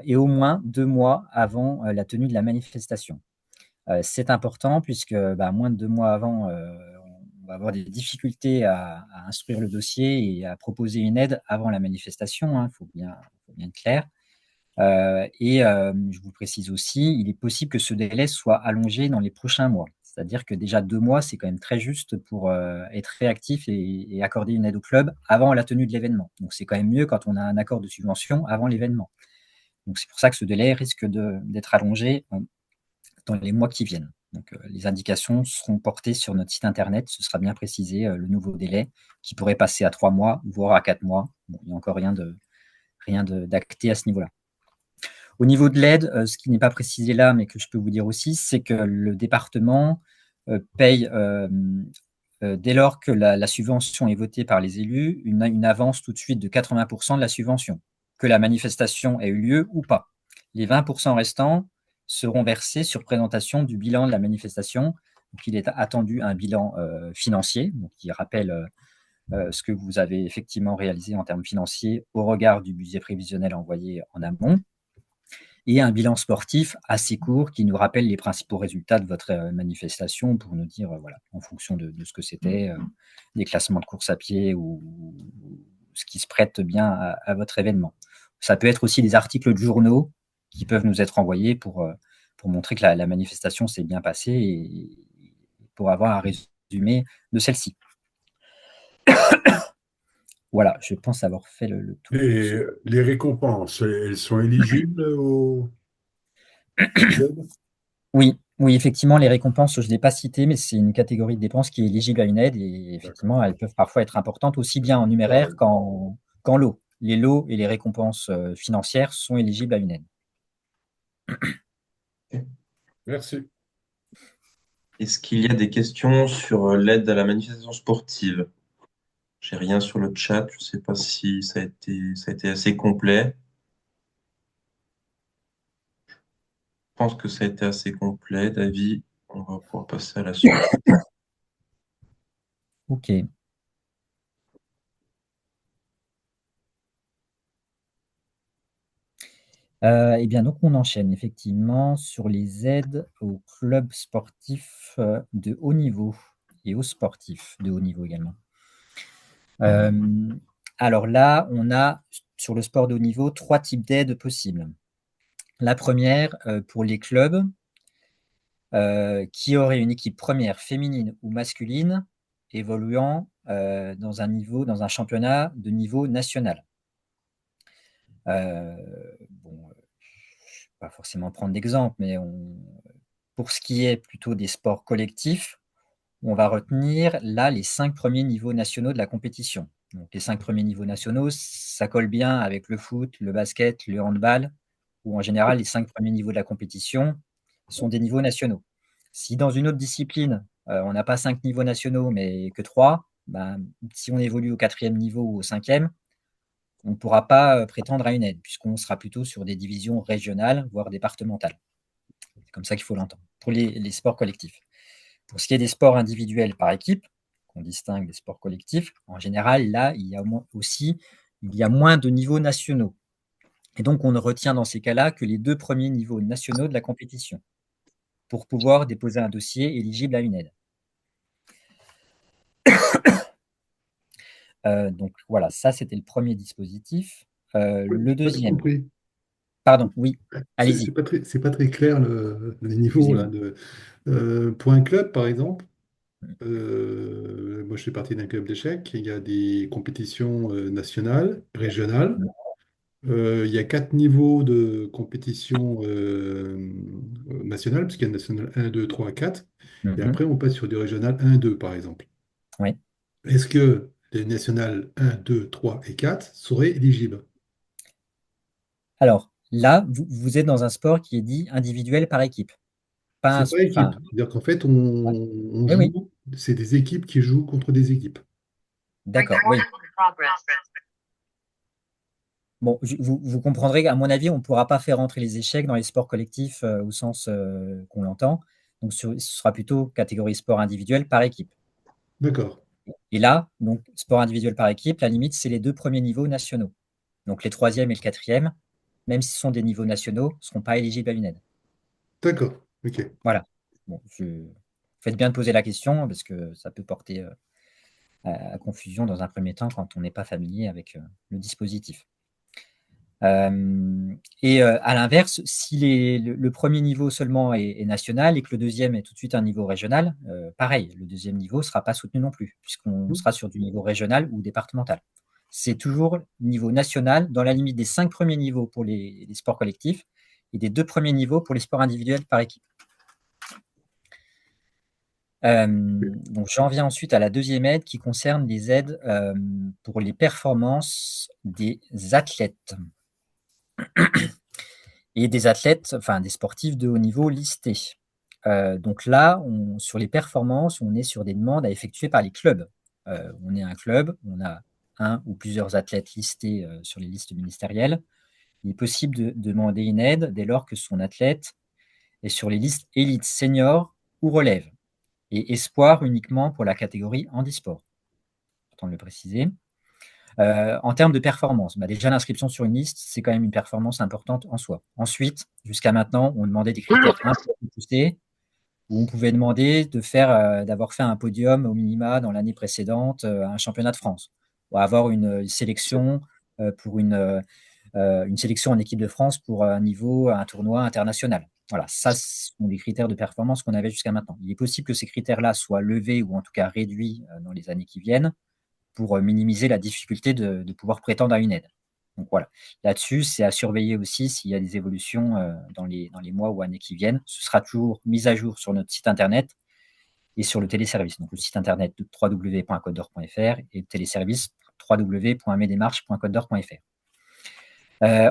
et au moins 2 mois avant la tenue de la manifestation. C'est important puisque moins de 2 mois avant, on va avoir des difficultés à instruire le dossier et à proposer une aide avant la manifestation, faut bien être clair. Je vous précise aussi, il est possible que ce délai soit allongé dans les prochains mois. C'est-à-dire que déjà 2 mois, c'est quand même très juste pour être réactif et accorder une aide au club avant la tenue de l'événement. Donc c'est quand même mieux quand on a un accord de subvention avant l'événement. Donc c'est pour ça que ce délai risque d'être allongé dans les mois qui viennent. Donc, les indications seront portées sur notre site internet. Ce sera bien précisé, le nouveau délai qui pourrait passer à 3 mois, voire à 4 mois. Bon, il n'y a encore rien d'acté à ce niveau-là. Au niveau de l'aide, ce qui n'est pas précisé là, mais que je peux vous dire aussi, c'est que le département paye, dès lors que la subvention est votée par les élus, une avance tout de suite de 80% de la subvention, que la manifestation ait eu lieu ou pas. Les 20% restants seront versés sur présentation du bilan de la manifestation Donc, il est attendu un bilan financier, donc, qui rappelle ce que vous avez effectivement réalisé en termes financiers au regard du budget prévisionnel envoyé en amont, et un bilan sportif assez court qui nous rappelle les principaux résultats de votre manifestation pour nous dire, voilà, en fonction de ce que c'était, des classements de course à pied ou ce qui se prête bien à votre événement. Ça peut être aussi des articles de journaux qui peuvent nous être envoyés pour montrer que la manifestation s'est bien passée et pour avoir un résumé de celle-ci. Voilà, je pense avoir fait le tour. Et les récompenses, elles sont éligibles au club? Oui, oui, effectivement, les récompenses, je ne l'ai pas cité, mais c'est une catégorie de dépenses qui est éligible à une aide et effectivement, elles peuvent parfois être importantes aussi bien en numéraire qu'en lot. Les lots et les récompenses financières sont éligibles à une aide. Merci. Est-ce qu'il y a des questions sur l'aide à la manifestation sportive? J'ai rien sur le chat. Je ne sais pas si ça a été assez complet. Je pense que ça a été assez complet. David, on va pouvoir passer à la suite. Ok. Eh bien, donc on enchaîne effectivement sur les aides aux clubs sportifs de haut niveau et aux sportifs de haut niveau également. Alors là, on a sur le sport de haut niveau 3 types d'aides possibles. La première, pour les clubs qui auraient une équipe première féminine ou masculine évoluant dans un championnat de niveau national. Bon, je ne vais pas forcément prendre d'exemple, mais pour ce qui est plutôt des sports collectifs, on va retenir là les 5 premiers niveaux nationaux de la compétition. Donc, les 5 premiers niveaux nationaux, ça colle bien avec le foot, le basket, le handball, où en général, les 5 premiers niveaux de la compétition sont des niveaux nationaux. Si dans une autre discipline, on n'a pas 5 niveaux nationaux, mais que 3, ben, si on évolue au 4e niveau ou au 5e, on ne pourra pas prétendre à une aide, puisqu'on sera plutôt sur des divisions régionales, voire départementales. C'est comme ça qu'il faut l'entendre, pour les sports collectifs. Pour ce qui est des sports individuels par équipe, qu'on distingue des sports collectifs, en général, là, il y a moins de niveaux nationaux. Et donc, on ne retient dans ces cas-là que les 2 premiers niveaux nationaux de la compétition pour pouvoir déposer un dossier éligible à une aide. Donc voilà, ça c'était le premier dispositif. Le Pas tout deuxième. compris. Pardon, oui, C'est allez-y. c'est pas très clair le niveau là, pour un club, par exemple. Moi, je fais partie d'un club d'échecs. Il y a des compétitions nationales, régionales. Il y a 4 niveaux de compétition nationale, puisqu'il y a national 1, 2, 3, 4. Et après, on passe sur des régionales 1, 2, par exemple. Oui. Est-ce que les nationales 1, 2, 3 et 4 seraient éligibles? Alors là, vous êtes dans un sport qui est dit individuel par équipe. C'est pas équipe. C'est-à-dire qu'en fait, on oui, joue, c'est des équipes qui jouent contre des équipes. D'accord, oui. Bon, vous comprendrez qu'à mon avis, on ne pourra pas faire entrer les échecs dans les sports collectifs au sens qu'on l'entend. Donc, ce sera plutôt catégorie sport individuel par équipe. D'accord. Et là, donc, sport individuel par équipe, la limite, c'est les 2 premiers niveaux nationaux. Donc, les 3e et le 4e, même si ce sont des niveaux nationaux, ne seront pas éligibles à une aide. D'accord, ok. Voilà. Bon, faites bien de poser la question parce que ça peut porter à confusion dans un premier temps quand on n'est pas familier avec le dispositif. Et à l'inverse, si le premier niveau seulement est national et que le deuxième est tout de suite un niveau régional, pareil, le deuxième niveau ne sera pas soutenu non plus, puisqu'on sera sur du niveau régional ou départemental. C'est toujours niveau national, dans la limite des 5 premiers niveaux pour les sports collectifs et des 2 premiers niveaux pour les sports individuels par équipe. Donc j'en viens ensuite à la deuxième aide qui concerne les aides pour les performances des athlètes. Et des athlètes, enfin des sportifs de haut niveau listés. Donc là, sur les performances, on est sur des demandes à effectuer par les clubs. On est un club, on a un ou plusieurs athlètes listés sur les listes ministérielles. Il est possible de demander une aide dès lors que son athlète est sur les listes élites, seniors ou relève. et espoir uniquement pour la catégorie handisport. Important de le préciser. En termes de performance, déjà l'inscription sur une liste, c'est quand même une performance importante en soi. Ensuite, jusqu'à maintenant, on demandait des critères un peu plus poussés, où on pouvait demander d'avoir fait un podium au minima dans l'année précédente à un championnat de France, ou avoir une sélection pour une sélection en équipe de France pour un tournoi international. Voilà, ça, ce sont des critères de performance qu'on avait jusqu'à maintenant. Il est possible que ces critères-là soient levés ou en tout cas réduits dans les années qui viennent pour minimiser la difficulté de pouvoir prétendre à une aide. Donc voilà, là-dessus, c'est à surveiller aussi s'il y a des évolutions dans les mois ou années qui viennent. Ce sera toujours mis à jour sur notre site internet et sur le téléservice. Donc le site internet de www.côte-d'or.fr et le téléservice www.mesdémarches.côte-d'or.fr.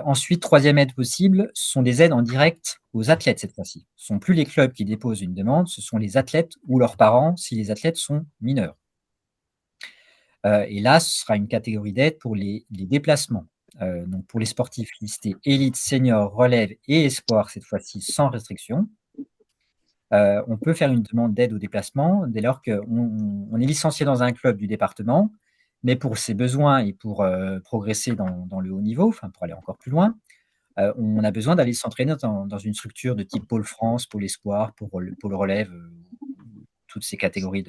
Ensuite, troisième aide possible, ce sont des aides en direct aux athlètes cette fois-ci. Ce ne sont plus les clubs qui déposent une demande, ce sont les athlètes ou leurs parents si les athlètes sont mineurs. Et là, ce sera une catégorie d'aide pour les déplacements. Donc pour les sportifs listés élite, senior, relève et espoir, cette fois-ci sans restriction. On peut faire une demande d'aide au déplacement dès lors qu'on est licencié dans un club du département, mais pour ses besoins et pour progresser dans le haut niveau, enfin pour aller encore plus loin, on a besoin d'aller s'entraîner dans une structure de type Pôle France, Pôle Espoir, Pôle Relève, toutes ces catégories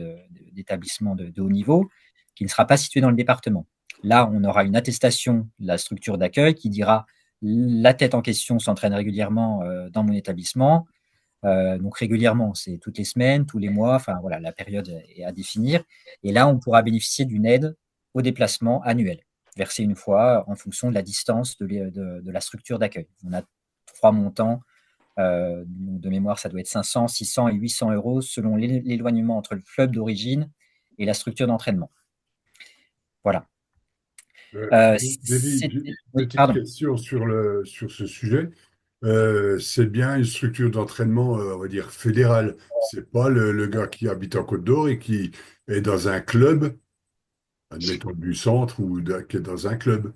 d'établissements de haut niveau, qui ne sera pas situé dans le département. Là, on aura une attestation de la structure d'accueil qui dira la tête en question s'entraîne régulièrement dans mon établissement. Donc régulièrement, c'est toutes les semaines, tous les mois, enfin voilà, la période est à définir. Et là, on pourra bénéficier d'une aide au déplacement annuel, versée une fois en fonction de la distance de la structure d'accueil. On a 3 montants. De mémoire, ça doit être 500, 600 et 800 euros selon l'éloignement entre le club d'origine et la structure d'entraînement. Voilà. David, petite question sur ce sujet. C'est bien une structure d'entraînement, on va dire, fédérale. C'est pas le gars qui habite en Côte d'Or et qui est dans un club, admettons du centre ou qui est dans un club.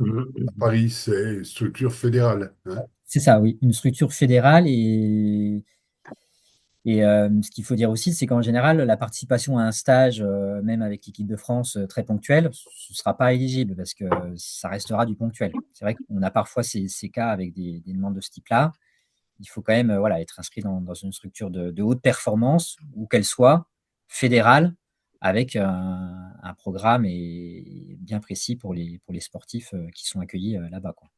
À Paris, c'est une structure fédérale. Hein. C'est ça, oui, une structure fédérale et ce qu'il faut dire aussi, c'est qu'en général, la participation à un stage, même avec l'équipe de France très ponctuel, ce ne sera pas éligible parce que ça restera du ponctuel. C'est vrai qu'on a parfois ces cas avec des demandes de ce type-là. Il faut quand même être inscrit dans une structure de haute performance, où qu'elle soit fédérale, avec un programme et bien précis pour les sportifs qui sont accueillis là-bas, quoi.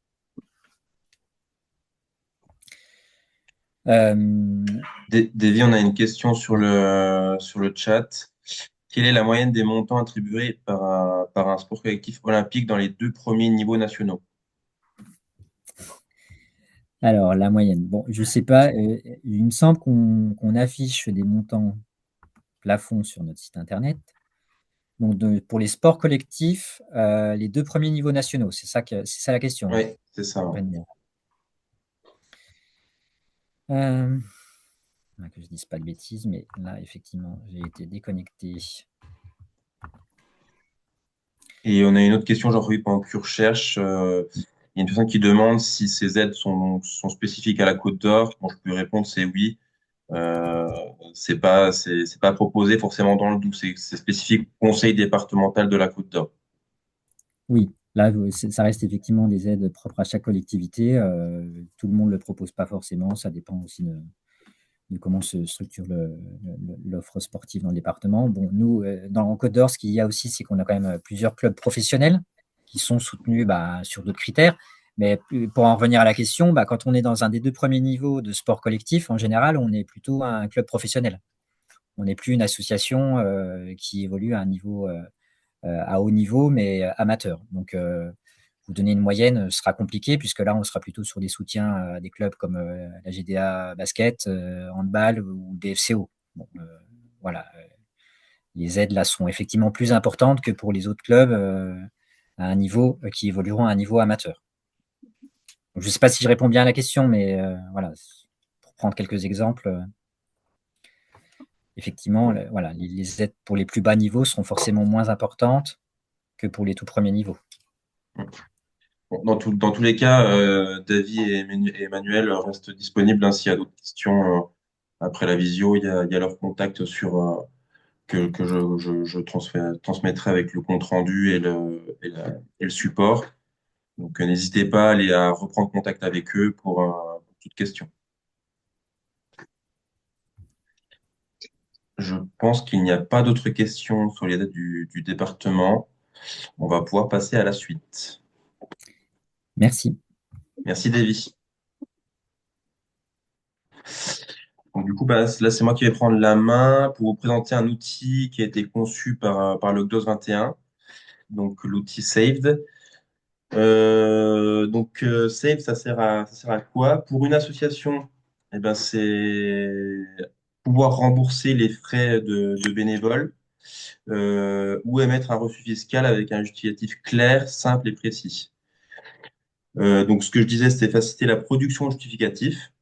Davy, on a une question sur le chat. Quelle est la moyenne des montants attribués par un sport collectif olympique dans les 2 premiers niveaux nationaux? Alors, la moyenne. Bon, je ne sais pas. Il me semble qu'on affiche des montants plafonds sur notre site internet. Donc, pour les sports collectifs, les 2 premiers niveaux nationaux, c'est ça la question. Oui, c'est ça. Ouais. Que je ne dise pas de bêtises, mais là, effectivement, j'ai été déconnecté. Et on a une autre question, Jean-Louis, pendant que tu recherches. Il y a une personne qui demande si ces aides sont spécifiques à la Côte d'Or. Bon, je peux répondre, c'est oui. C'est pas proposé forcément dans le Doubs, c'est spécifique au conseil départemental de la Côte d'Or. Oui, là, ça reste effectivement des aides propres à chaque collectivité. Tout le monde ne le propose pas forcément. Ça dépend aussi de comment se structure l'offre sportive dans le département. Bon, nous, dans Côte d'Or, ce qu'il y a aussi, c'est qu'on a quand même plusieurs clubs professionnels qui sont soutenus sur d'autres critères. Mais pour en revenir à la question, quand on est dans un des 2 premiers niveaux de sport collectif, en général, on est plutôt un club professionnel. On n'est plus une association qui évolue à un niveau à haut niveau, mais amateur. Donc, vous donner une moyenne sera compliqué, puisque là, on sera plutôt sur des soutiens à des clubs comme la GDA Basket, Handball ou des FCO. Bon, voilà. Les aides là sont effectivement plus importantes que pour les autres clubs à un niveau qui évolueront à un niveau amateur. Donc, je ne sais pas si je réponds bien à la question, mais voilà, pour prendre quelques exemples. Effectivement, les aides pour les plus bas niveaux seront forcément moins importantes que pour les tout premiers niveaux. Bon, dans tous les cas, Davy et Emmanuel restent disponibles. S'il y a d'autres questions après la visio, il y a leur contact que je transmettrai avec le compte rendu et le support. Donc, n'hésitez pas à reprendre contact avec eux pour toute question. Je pense qu'il n'y a pas d'autres questions sur les dates du département. On va pouvoir passer à la suite. Merci. Merci, Davy. Donc, du coup, bah, là, c'est moi qui vais prendre la main pour vous présenter un outil qui a été conçu par le CDOS 21, donc l'outil Saved. Save, ça sert à quoi? Pour une association, eh ben, c'est pouvoir rembourser les frais de bénévoles ou émettre un refus fiscal avec un justificatif clair, simple et précis. Donc, ce que je disais, c'était faciliter la production de justificatifs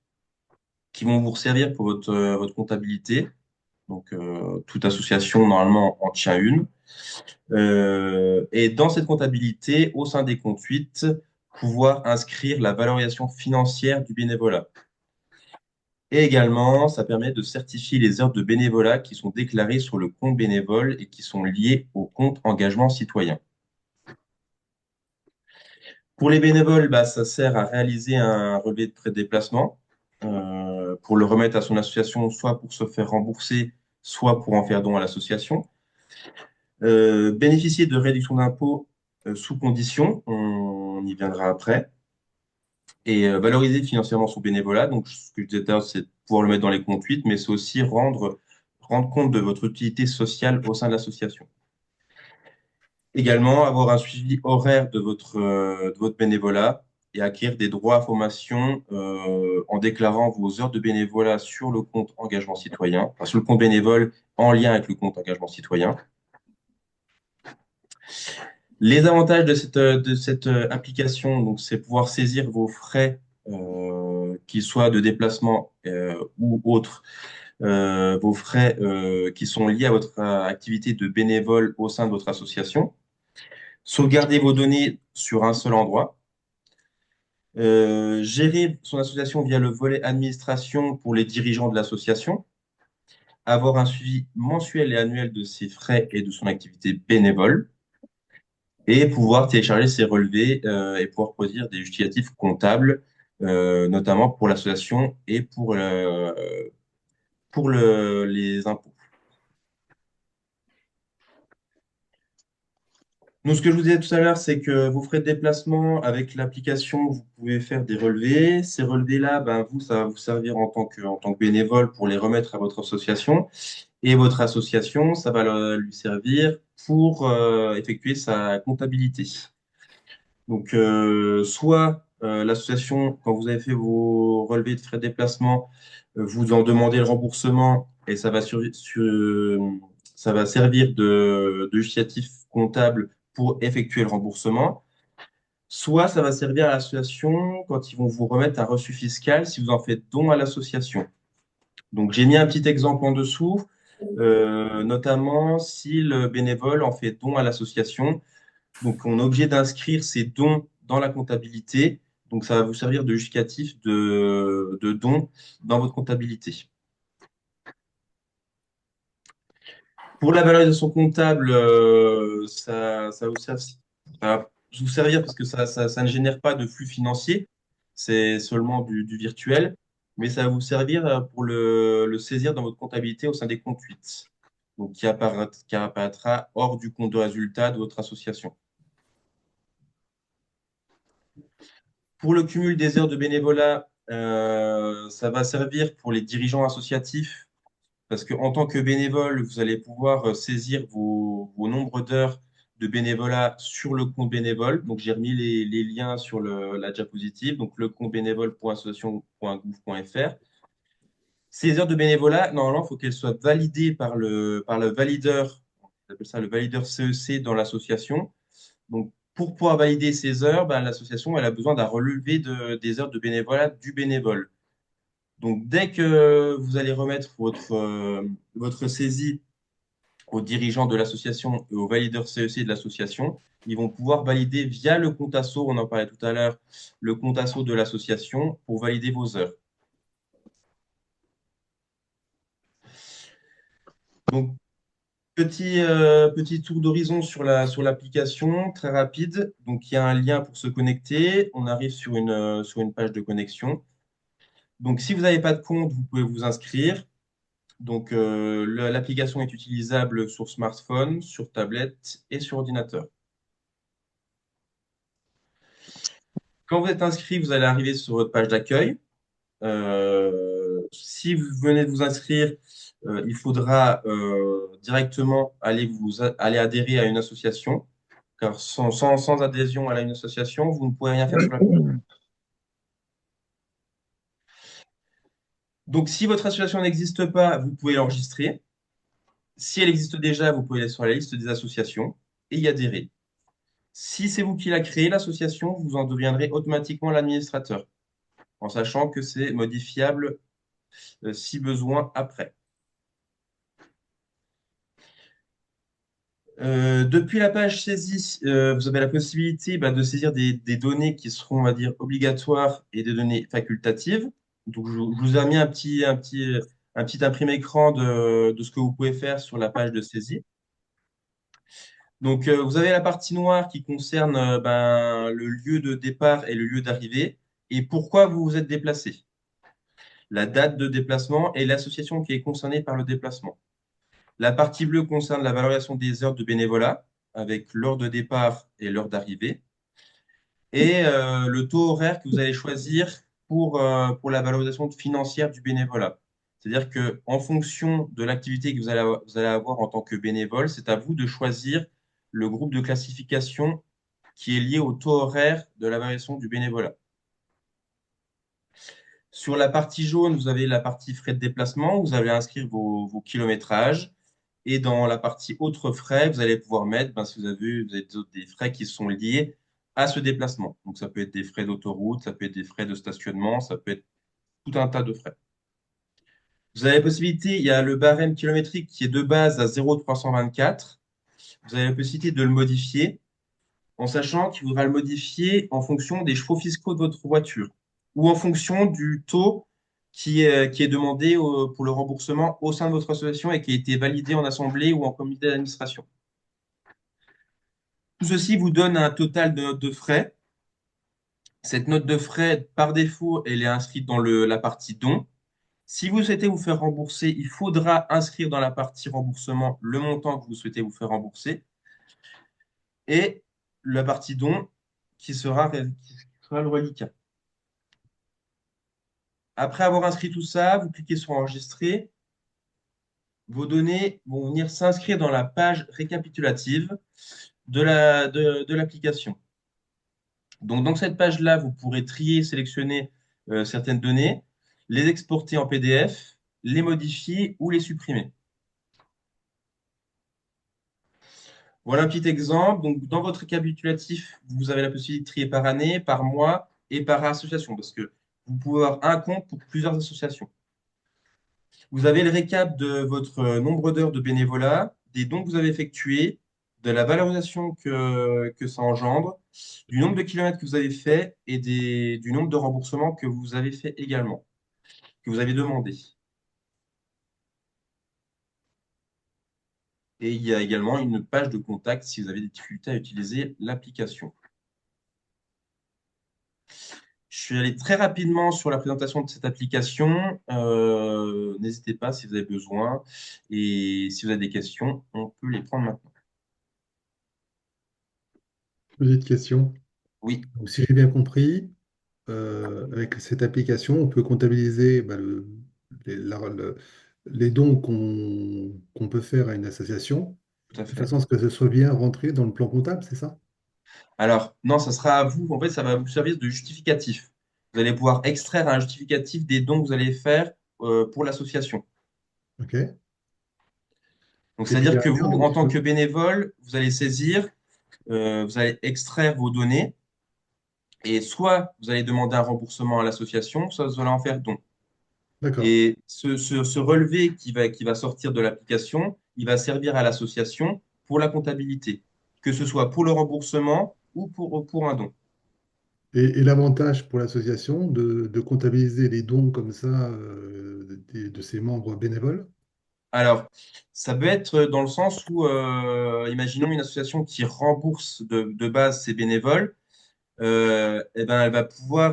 qui vont vous servir pour votre comptabilité. Donc, toute association, normalement, en tient une. Et dans cette comptabilité, au sein des comptes 8, pouvoir inscrire la valorisation financière du bénévolat. Et également, ça permet de certifier les heures de bénévolat qui sont déclarées sur le compte bénévole et qui sont liées au compte engagement citoyen. Pour les bénévoles, bah, ça sert à réaliser un relevé de frais de déplacement pour le remettre à son association, soit pour se faire rembourser, soit pour en faire don à l'association. Bénéficier de réduction d'impôt sous condition, on y viendra après. Et valoriser financièrement son bénévolat. Donc, ce que je disais tout à l'heure, c'est de pouvoir le mettre dans les comptes 8, mais c'est aussi rendre compte de votre utilité sociale au sein de l'association. Également, avoir un suivi horaire de votre bénévolat et acquérir des droits à formation en déclarant vos heures de bénévolat sur le compte engagement citoyen, enfin, sur le compte bénévole en lien avec le compte engagement citoyen. Les avantages de cette application, donc, c'est pouvoir saisir vos frais, qu'ils soient de déplacement ou autres, vos frais qui sont liés à votre activité de bénévole au sein de votre association. Sauvegarder vos données sur un seul endroit. Gérer son association via le volet administration pour les dirigeants de l'association. Avoir un suivi mensuel et annuel de ses frais et de son activité bénévole. Et pouvoir télécharger ses relevés et pouvoir produire des justificatifs comptables, notamment pour l'association et pour les impôts. Donc, ce que je vous disais tout à l'heure, c'est que vos frais de déplacement, avec l'application, vous pouvez faire des relevés. Ces relevés-là, ben, ça va vous servir en tant que bénévole pour les remettre à votre association. Et votre association, ça va lui servir pour effectuer sa comptabilité. Donc, soit l'association, quand vous avez fait vos relevés de frais de déplacement, vous en demandez le remboursement et ça va servir de justificatif comptable pour effectuer le remboursement. Soit ça va servir à l'association quand ils vont vous remettre un reçu fiscal si vous en faites don à l'association. Donc, j'ai mis un petit exemple en dessous, notamment si le bénévole en fait don à l'association. Donc, on est obligé d'inscrire ces dons dans la comptabilité. Donc, ça va vous servir de justificatif de dons dans votre comptabilité. Pour la valorisation comptable, ça va vous servir parce que ça ne génère pas de flux financier, c'est seulement du virtuel, mais ça va vous servir pour le saisir dans votre comptabilité au sein des comptes 8, donc qui apparaîtra hors du compte de résultat de votre association. Pour le cumul des heures de bénévolat, ça va servir pour les dirigeants associatifs parce qu'en tant que bénévole, vous allez pouvoir saisir vos nombres d'heures de bénévolat sur le compte bénévole. Donc, j'ai remis les liens sur la diapositive, donc le compte bénévole.association.gouv.fr. Ces heures de bénévolat, normalement, il faut qu'elles soient validées par le valideur, on appelle ça le valideur CEC dans l'association. Donc, pour pouvoir valider ces heures, ben, l'association elle a besoin d'un relevé des heures de bénévolat du bénévole. Donc, dès que vous allez remettre votre saisie aux dirigeants de l'association et aux valideurs CEC de l'association, ils vont pouvoir valider via le compte asso, on en parlait tout à l'heure, le compte asso de l'association pour valider vos heures. Donc, Petit tour d'horizon sur sur l'application, très rapide. Donc, il y a un lien pour se connecter. On arrive sur une page de connexion. Donc, si vous n'avez pas de compte, vous pouvez vous inscrire. Donc, l'application est utilisable sur smartphone, sur tablette et sur ordinateur. Quand vous êtes inscrit, vous allez arriver sur votre page d'accueil. Si vous venez de vous inscrire, il faudra directement aller adhérer à une association, car sans adhésion à une association, vous ne pouvez rien faire sur l'application. Donc, si votre association n'existe pas, vous pouvez l'enregistrer. Si elle existe déjà, vous pouvez aller sur la liste des associations et y adhérer. Si c'est vous qui la créez, l'association, vous en deviendrez automatiquement l'administrateur, en sachant que c'est modifiable si besoin après. Depuis la page saisie, vous avez la possibilité de saisir des données qui seront, on va dire, obligatoires et des données facultatives. Donc, je vous ai mis un petit imprimé écran de ce que vous pouvez faire sur la page de saisie. Donc, vous avez la partie noire qui concerne le lieu de départ et le lieu d'arrivée et pourquoi vous vous êtes déplacé, la date de déplacement et l'association qui est concernée par le déplacement. La partie bleue concerne la valorisation des heures de bénévolat avec l'heure de départ et l'heure d'arrivée et le taux horaire que vous allez choisir pour la valorisation financière du bénévolat. C'est-à-dire que en fonction de l'activité que vous allez avoir en tant que bénévole, c'est à vous de choisir le groupe de classification qui est lié au taux horaire de la variation du bénévolat. Sur la partie jaune, vous avez la partie frais de déplacement, vous allez inscrire vos kilométrages. Et dans la partie autres frais, vous allez pouvoir mettre, si vous avez des frais qui sont liés à ce déplacement. Donc, ça peut être des frais d'autoroute, ça peut être des frais de stationnement, ça peut être tout un tas de frais. Vous avez la possibilité, il y a le barème kilométrique qui est de base à 0,324. Vous avez la possibilité de le modifier en sachant qu'il faudra le modifier en fonction des chevaux fiscaux de votre voiture ou en fonction du taux qui est demandé pour le remboursement au sein de votre association et qui a été validé en assemblée ou en comité d'administration. Tout ceci vous donne un total de notes de frais. Cette note de frais, par défaut, elle est inscrite dans la partie don. Si vous souhaitez vous faire rembourser, il faudra inscrire dans la partie remboursement le montant que vous souhaitez vous faire rembourser et la partie don qui sera le reliquat. Après avoir inscrit tout ça, vous cliquez sur enregistrer. Vos données vont venir s'inscrire dans la page récapitulative de l'application. Donc, dans cette page-là, vous pourrez trier, sélectionner certaines données, les exporter en PDF, les modifier ou les supprimer. Voilà un petit exemple. Donc, dans votre récapitulatif, vous avez la possibilité de trier par année, par mois et par association, parce que vous pouvez avoir un compte pour plusieurs associations. Vous avez le récap de votre nombre d'heures de bénévolat, des dons que vous avez effectués, de la valorisation que ça engendre, du nombre de kilomètres que vous avez fait et du nombre de remboursements que vous avez fait également, que vous avez demandé. Et il y a également une page de contact si vous avez des difficultés à utiliser l'application. Je suis allé très rapidement sur la présentation de cette application. N'hésitez pas si vous avez besoin. Et si vous avez des questions, on peut les prendre maintenant. Petite question. Oui, Donc, si j'ai bien compris, avec cette application, on peut comptabiliser les, la- le- les dons qu'on peut faire à une association, tout à de fait. façon à ce que ce soit bien rentré dans le plan comptable, c'est ça? Alors, non, ça sera à vous. En fait, ça va vous servir de justificatif. Vous allez pouvoir extraire un justificatif des dons que vous allez faire pour l'association. OK. Donc, Et puis c'est-à-dire que derrière, vous, donc, en tant que bénévole, vous allez saisir, vous allez extraire vos données et soit vous allez demander un remboursement à l'association, soit vous allez en faire don. d'accord. Et ce relevé qui va sortir de l'application, il va servir à l'association pour la comptabilité, que ce soit pour le remboursement ou pour un don. Et l'avantage pour l'association de comptabiliser les dons comme ça de ses membres bénévoles? Alors, ça peut être dans le sens où, imaginons une association qui rembourse de base ses bénévoles, eh ben, elle va pouvoir,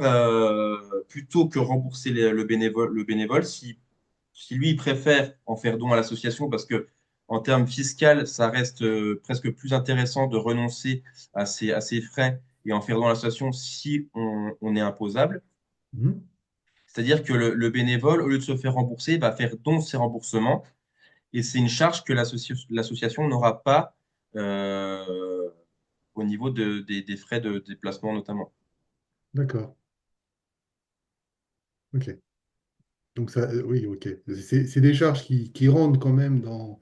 plutôt que rembourser le bénévole, si lui il préfère en faire don à l'association, parce que en termes fiscal, ça reste presque plus intéressant de renoncer à ses frais et en faire don à l'association si on est imposable. Mhm. C'est-à-dire que le bénévole, au lieu de se faire rembourser, va faire don de ses remboursements et c'est une charge que l'association n'aura pas euh, au niveau des frais de déplacement notamment. D'accord. Ok. Donc ça, oui, ok. C'est des charges qui rentrent quand même dans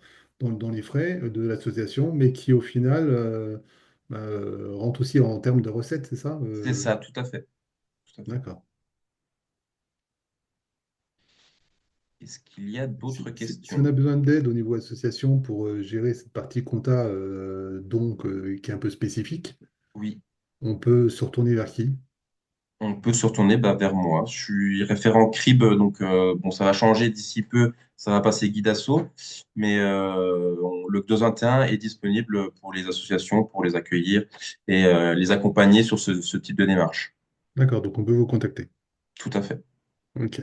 les frais de l'association, mais qui au final rentrent aussi en termes de recettes, c'est ça? C'est ça, tout à fait. Tout à fait. D'accord. Est-ce qu'il y a d'autres Si on questions? a besoin d'aide au niveau association pour gérer cette partie compta, qui est un peu spécifique, Oui, on peut se retourner vers qui? on peut se retourner bah, vers moi. Je suis référent CRIB, donc bon, ça va changer d'ici peu, ça va passer Guidasso, mais le 221 est disponible pour les associations, pour les accueillir et les accompagner sur ce type de démarche. D'accord, donc on peut vous contacter. Tout à fait. Ok.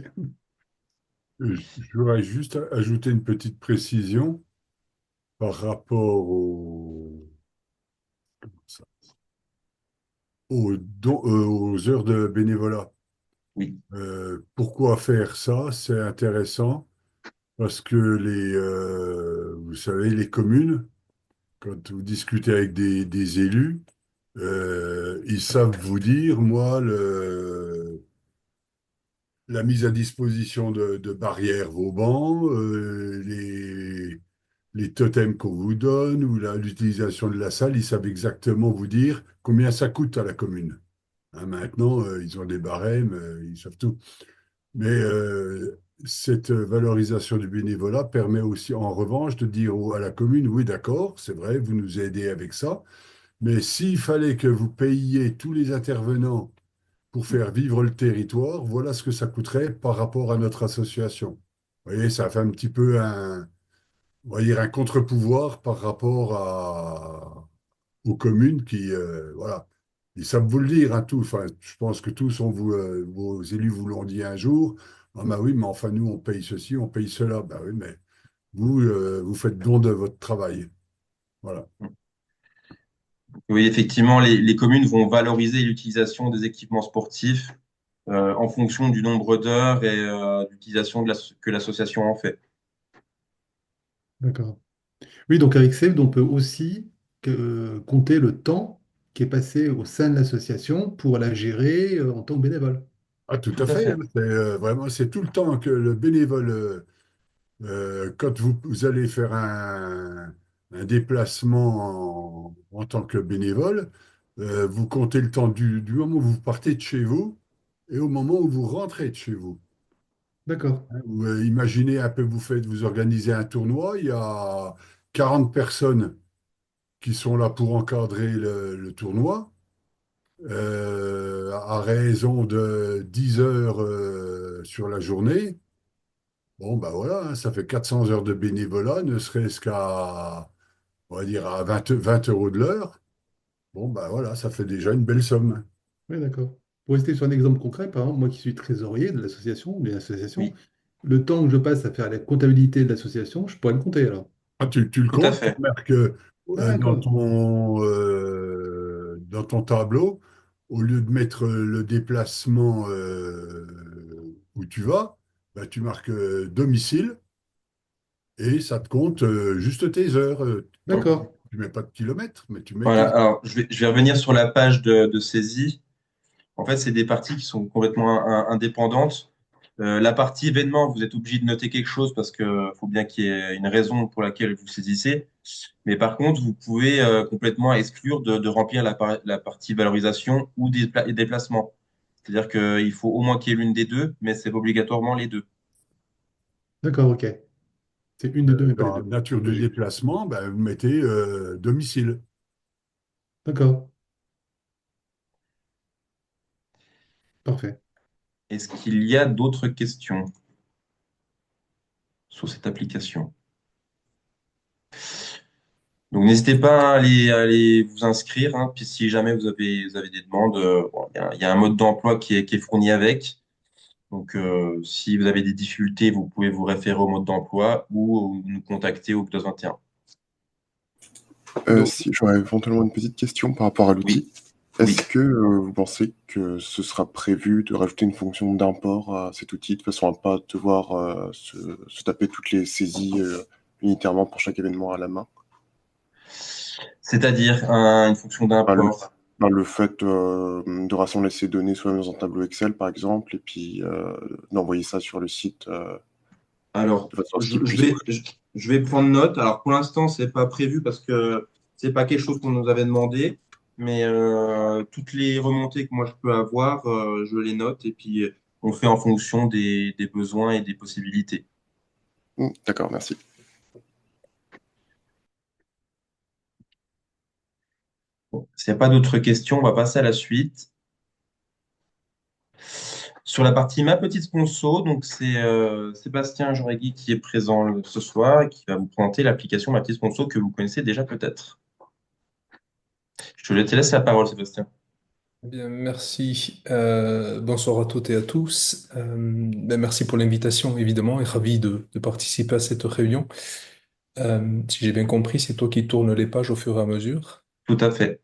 Je voudrais juste ajouter une petite précision par rapport aux heures de bénévolat. Oui, Pourquoi faire ça? C'est intéressant parce que vous savez, les communes, quand vous discutez avec des élus, ils savent vous dire, moi, la mise à disposition de barrières Vauban, les totems qu'on vous donne ou l'utilisation de la salle, ils savent exactement vous dire combien ça coûte à la commune. Hein, maintenant, ils ont des barèmes, ils savent tout. Mais cette valorisation du bénévolat permet aussi, en revanche, de dire à la commune, oui, d'accord, c'est vrai, vous nous aidez avec ça, mais s'il fallait que vous payiez tous les intervenants pour faire vivre le territoire, voilà ce que ça coûterait par rapport à notre association. Vous voyez, ça fait un petit peu on va dire un contre-pouvoir par rapport aux communes qui, voilà, ils savent vous le dire, hein, tous. Enfin, je pense que tous, vos élus vous l'ont dit un jour. Ah, bah oui, mais enfin, nous, on paye ceci, on paye cela. Bah oui, mais vous, vous faites don de votre travail. Voilà. oui, effectivement, les communes vont valoriser l'utilisation des équipements sportifs en fonction du nombre d'heures et d'utilisation que l'association en fait. D'accord. Oui, donc avec Save, on peut aussi compter le temps qui est passé au sein de l'association pour la gérer en tant que bénévole. Ah, tout Tout à à fait, hein. fait. C'est vraiment, c'est tout le temps que le bénévole, quand vous allez faire un déplacement en tant que bénévole, vous comptez le temps du moment où vous partez de chez vous et au moment où vous rentrez de chez vous. D'accord. Hein, imaginez un peu, vous organisez un tournoi, il y a 40 personnes qui sont là pour encadrer le tournoi, à raison de 10 heures sur la journée. Bon, ben voilà, hein, ça fait 400 heures de bénévolat, ne serait-ce qu'à, on va dire, à 20 euros de l'heure. Bon, ben voilà, ça fait déjà une belle somme. Oui, d'accord. Pour rester sur un exemple concret, par exemple, moi qui suis trésorier de l'association, d'une association, Oui, le temps que je passe à faire la comptabilité de l'association, je pourrais le compter alors. Ah, tu le tout à comptes, tu fait. remarques D'accord. dans ton tableau, au lieu de mettre le déplacement où tu vas, ben, tu marques domicile et ça te compte juste tes heures. D'accord. Tu mets pas de kilomètres, mais tu mets Voilà. tes... Alors, je vais revenir sur la page de saisie. En fait, c'est des parties qui sont complètement indépendantes. La partie événement, vous êtes obligé de noter quelque chose parce que faut bien qu'il y ait une raison pour laquelle vous saisissez. Mais par contre, vous pouvez complètement exclure de remplir la partie valorisation ou déplacement. C'est-à-dire qu'il faut au moins qu'il y ait l'une des deux, mais c'est pas obligatoirement les deux. D'accord, ok. C'est une des deux, mais pas les Dans la deux. nature du Logique. déplacement, ben, vous mettez domicile. D'accord. Parfait. Est-ce qu'il y a d'autres questions sur cette application? Donc n'hésitez pas à aller vous inscrire, hein. Puis si jamais vous avez des demandes, bon, il y a un mode d'emploi qui est fourni avec. Donc si vous avez des difficultés, vous pouvez vous référer au mode d'emploi ou nous contacter au 21. Donc, Si j'aurais éventuellement une petite question par rapport à Oui, l'outil. oui. Est-ce que vous pensez que ce sera prévu de rajouter une fonction d'import à cet outil de façon à pas devoir se taper toutes les saisies unitairement pour chaque événement à la main? C'est-à-dire une fonction Bah, d'import. le fait de rassembler ces données soi-même dans un tableau Excel, par exemple, et puis d'envoyer ça sur le site Alors, de façon à ce qu'il puisse. je vais prendre note. Alors, pour l'instant, c'est pas prévu parce que c'est pas quelque chose qu'on nous avait demandé. Mais toutes les remontées que moi je peux avoir, je les note et puis on fait en fonction des besoins et des possibilités. D'accord, merci. Bon, s'il n'y a pas d'autres questions, on va passer à la suite. Sur la partie Ma Petite Sponso, donc c'est Sébastien Joregui qui est présent ce soir et qui va vous présenter l'application Ma Petite Sponso que vous connaissez déjà peut-être. Je te laisse la parole, Sébastien. Bien, merci. Bonsoir à toutes et à tous. Merci pour l'invitation, évidemment, et ravi de participer à cette réunion. Si j'ai bien compris, c'est toi qui tournes les pages au fur et à mesure. Tout à fait.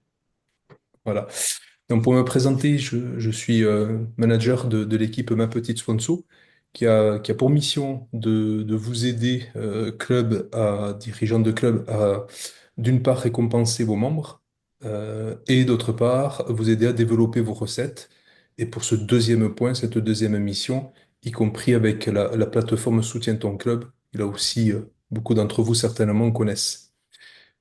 Voilà. Donc, pour me présenter, je suis manager de l'équipe Ma Petite Sponsor, qui a pour mission de vous aider, dirigeants de club, à d'une part récompenser vos membres et d'autre part vous aider à développer vos recettes. Et pour ce deuxième point, cette deuxième mission, y compris avec la plateforme Soutiens ton club, là aussi, beaucoup d'entre vous certainement connaissent.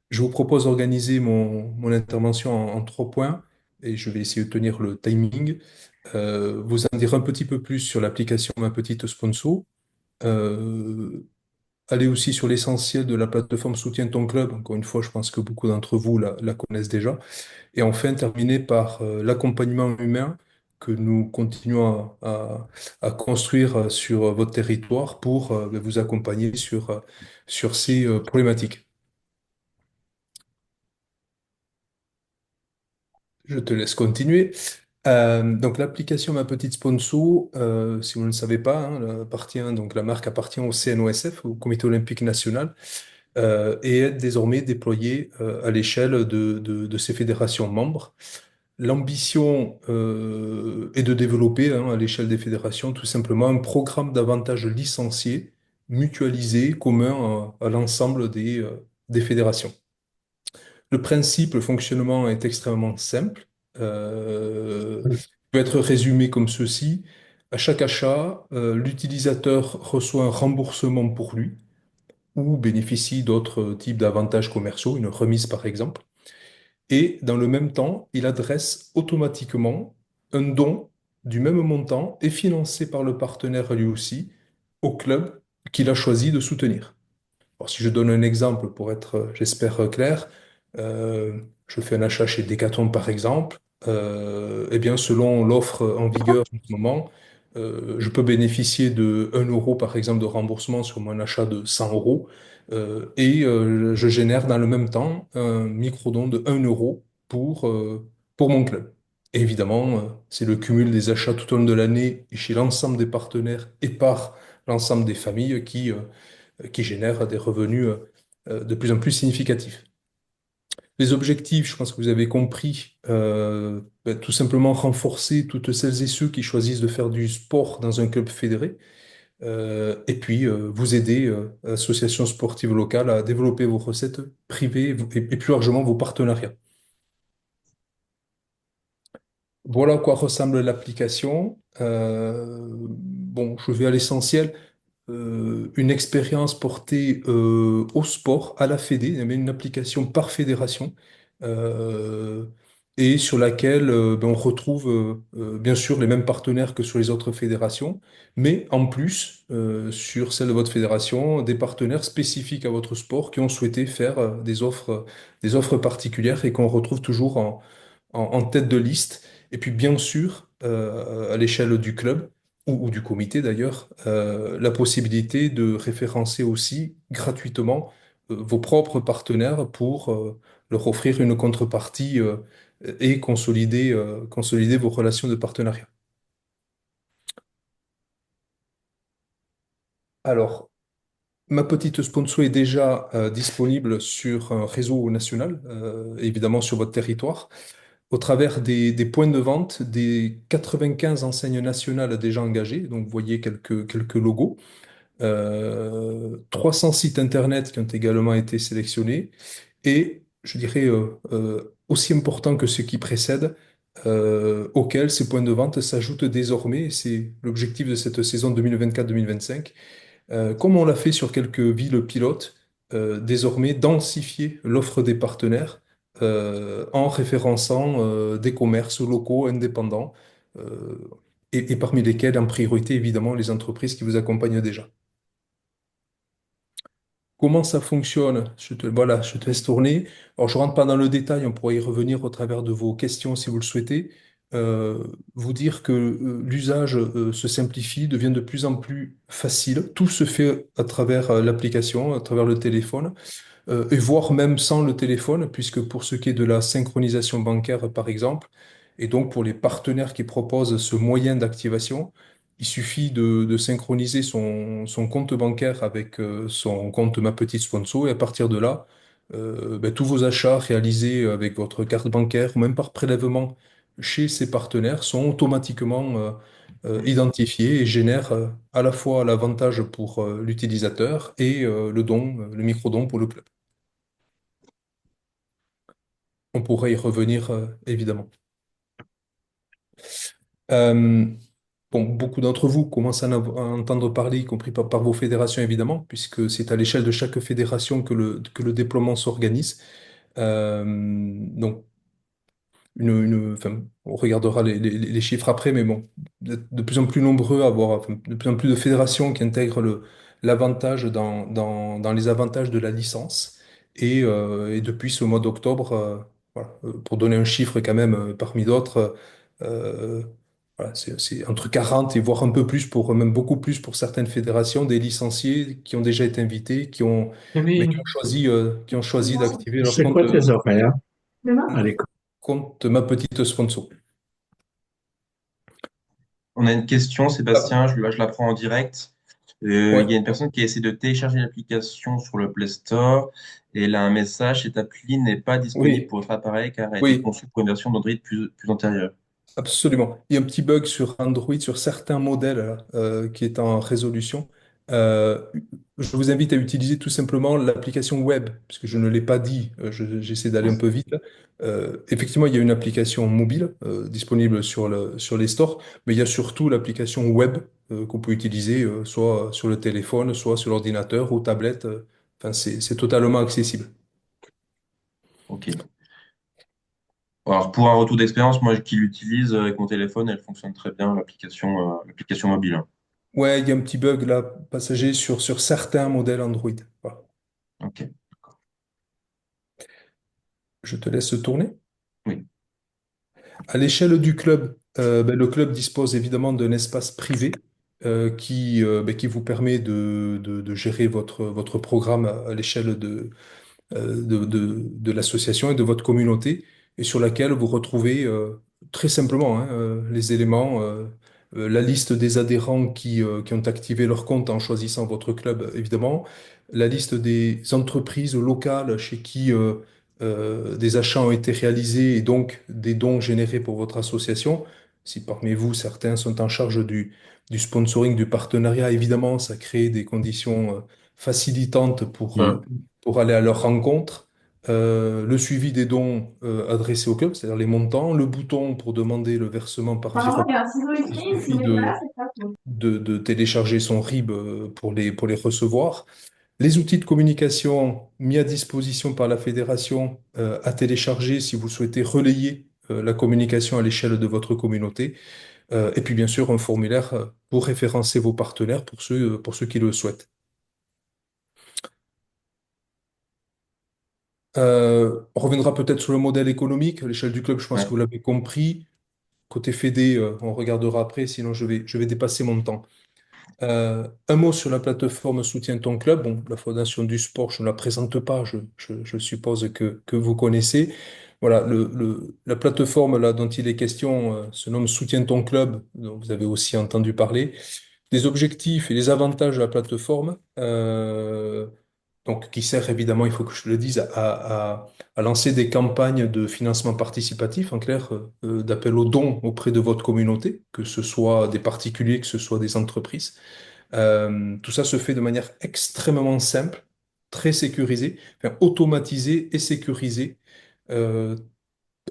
Je vous propose d'organiser mon intervention en trois points et je vais essayer de tenir le timing. Vous en dire un petit peu plus sur l'application Ma Petite Sponsor. Euh, Aller aussi sur l'essentiel de la plateforme Soutiens ton club. Encore une fois, je pense que beaucoup d'entre vous la connaissent déjà. Et enfin, terminer par l'accompagnement humain que nous continuons à construire sur votre territoire pour vous accompagner sur ces problématiques. Je te laisse continuer. Donc l'application Ma Petite Sponsor, si vous ne le savez pas, hein, donc la marque appartient au CNOSF, au Comité Olympique National, et est désormais déployée à l'échelle de ses fédérations membres. L'ambition est de développer à l'échelle des fédérations tout simplement un programme d'avantages licenciés, mutualisé, commun à l'ensemble des fédérations. Le principe, le fonctionnement est extrêmement simple. Peut être résumé comme ceci. À chaque achat, l'utilisateur reçoit un remboursement pour lui ou bénéficie d'autres types d'avantages commerciaux, une remise par exemple. Et dans le même temps, il adresse automatiquement un don du même montant et financé par le partenaire lui aussi au club qu'il a choisi de soutenir. Alors, si je donne un exemple pour être, j'espère, clair, je fais un achat chez Decathlon par exemple, eh bien, selon l'offre en vigueur en ce moment, je peux bénéficier de 1 euro par exemple de remboursement sur mon achat de 100 euros je génère dans le même temps un micro-don de 1 euro pour mon club. Et évidemment, c'est le cumul des achats tout au long de l'année et chez l'ensemble des partenaires et par l'ensemble des familles qui génèrent des revenus de plus en plus significatifs. Les objectifs, je pense que vous avez compris, tout simplement renforcer toutes celles et ceux qui choisissent de faire du sport dans un club fédéré, et puis vous aider, associations sportives locales, à développer vos recettes privées et plus largement vos partenariats. Voilà à quoi ressemble l'application. Bon, je vais à l'essentiel. Une expérience portée au sport, à la Fédé, il y avait une application par fédération euh, et sur laquelle on retrouve bien sûr les mêmes partenaires que sur les autres fédérations, mais en plus sur celle de votre fédération, des partenaires spécifiques à votre sport qui ont souhaité faire des offres particulières et qu'on retrouve toujours en tête de liste. Et puis bien sûr, à l'échelle du club, ou du comité d'ailleurs, la possibilité de référencer aussi gratuitement vos propres partenaires pour leur offrir une contrepartie et consolider vos relations de partenariat. Alors, ma petite sponsor est déjà disponible sur un réseau national, évidemment sur votre territoire, au travers des points de vente des 95 enseignes nationales déjà engagées. Donc, vous voyez quelques logos. 300 sites internet qui ont également été sélectionnés et je dirais aussi important que ceux qui précèdent, auxquels ces points de vente s'ajoutent désormais, et c'est l'objectif de cette saison 2024-2025, comme on l'a fait sur quelques villes pilotes, désormais densifier l'offre des partenaires en référençant des commerces locaux indépendants et parmi lesquels en priorité évidemment les entreprises qui vous accompagnent déjà. Comment ça fonctionne? Voilà, je te laisse tourner. Alors, je ne rentre pas dans le détail, on pourrait y revenir au travers de vos questions si vous le souhaitez. Vous dire que l'usage se simplifie, devient de plus en plus facile. Tout se fait à travers l'application, à travers le téléphone, et voire même sans le téléphone, puisque pour ce qui est de la synchronisation bancaire, par exemple, et donc pour les partenaires qui proposent ce moyen d'activation, il suffit de synchroniser son compte bancaire avec son compte Ma Petite Sponsor, et à partir de là, tous vos achats réalisés avec votre carte bancaire ou même par prélèvement chez ces partenaires sont automatiquement identifiés et génèrent à la fois l'avantage pour l'utilisateur et le don, le micro-don pour le club. On pourrait y revenir évidemment. Euh, bon, beaucoup d'entre vous commencent à entendre parler, y compris par vos fédérations évidemment, puisque c'est à l'échelle de chaque fédération que le déploiement s'organise. Donc, enfin, on regardera les chiffres après, mais bon, de plus en plus nombreux à avoir, enfin, de plus en plus de fédérations qui intègrent l'avantage dans les avantages de la licence. Et depuis ce mois d'octobre, voilà, pour donner un chiffre quand même parmi d'autres, voilà, c'est entre 40 et voire un peu plus, même beaucoup plus pour certaines fédérations, des licenciés qui ont déjà été invités, mais Oui, qui ont choisi d'activer leur c'est compte. quoi tes horaires à l'école? Compte Ma Petite Sponsor. On a une question, Ah, Sébastien, je la prends en direct. ouais, Il y a une personne qui a essayé de télécharger l'application sur le Play Store et elle a un message, cette appli n'est pas disponible oui, pour votre appareil car elle a été oui. conçue pour une version d'Android plus antérieure. Absolument. Il y a un petit bug sur Android, sur certains modèles là, qui est en résolution. Euh, je vous invite à utiliser tout simplement l'application web, puisque je ne l'ai pas dit, j'essaie d'aller un peu vite. Effectivement, il y a une application mobile disponible sur les stores, mais il y a surtout l'application web qu'on peut utiliser soit sur le téléphone, soit sur l'ordinateur ou tablette. Enfin, c'est totalement accessible. Ok. Alors, pour un retour d'expérience, moi qui l'utilise avec mon téléphone, elle fonctionne très bien, l'application mobile, hein. Ouais, il y a un petit bug là, passager sur certains modèles Android. Voilà. Ok. Je te laisse tourner. Oui. À l'échelle du club, le club dispose évidemment d'un espace privé qui vous permet de gérer votre programme à l'échelle de l'association et de votre communauté, et sur laquelle vous retrouvez très simplement hein, les éléments, la liste des adhérents qui ont activé leur compte en choisissant votre club, évidemment, la liste des entreprises locales chez qui des achats ont été réalisés et donc des dons générés pour votre association. Si parmi vous, certains sont en charge du sponsoring, du partenariat, évidemment, ça crée des conditions facilitantes pour aller à leur rencontre, le suivi des dons adressés au club, c'est-à-dire les montants, le bouton pour demander le versement par virement. Il suffit de télécharger son RIB pour les recevoir. Les outils de communication mis à disposition par la fédération à télécharger si vous souhaitez relayer la communication à l'échelle de votre communauté. Et puis bien sûr un formulaire pour référencer vos partenaires pour ceux qui le souhaitent. On reviendra peut-être sur le modèle économique. À l'échelle du club, je pense que Ouais. vous l'avez compris. Côté Fédé, on regardera après, sinon je vais dépasser mon temps. Un mot sur la plateforme Soutiens ton club. Bon, la Fondation du sport, je ne la présente pas, je suppose que vous connaissez. Voilà, la plateforme là, dont il est question se nomme Soutiens ton club, dont vous avez aussi entendu parler. Les objectifs et les avantages de la plateforme, donc qui sert évidemment, il faut que je le dise, à lancer des campagnes de financement participatif, en clair, d'appel aux dons auprès de votre communauté, que ce soit des particuliers, que ce soit des entreprises. Tout ça se fait de manière extrêmement simple, très sécurisée, enfin, automatisée et sécurisée, euh,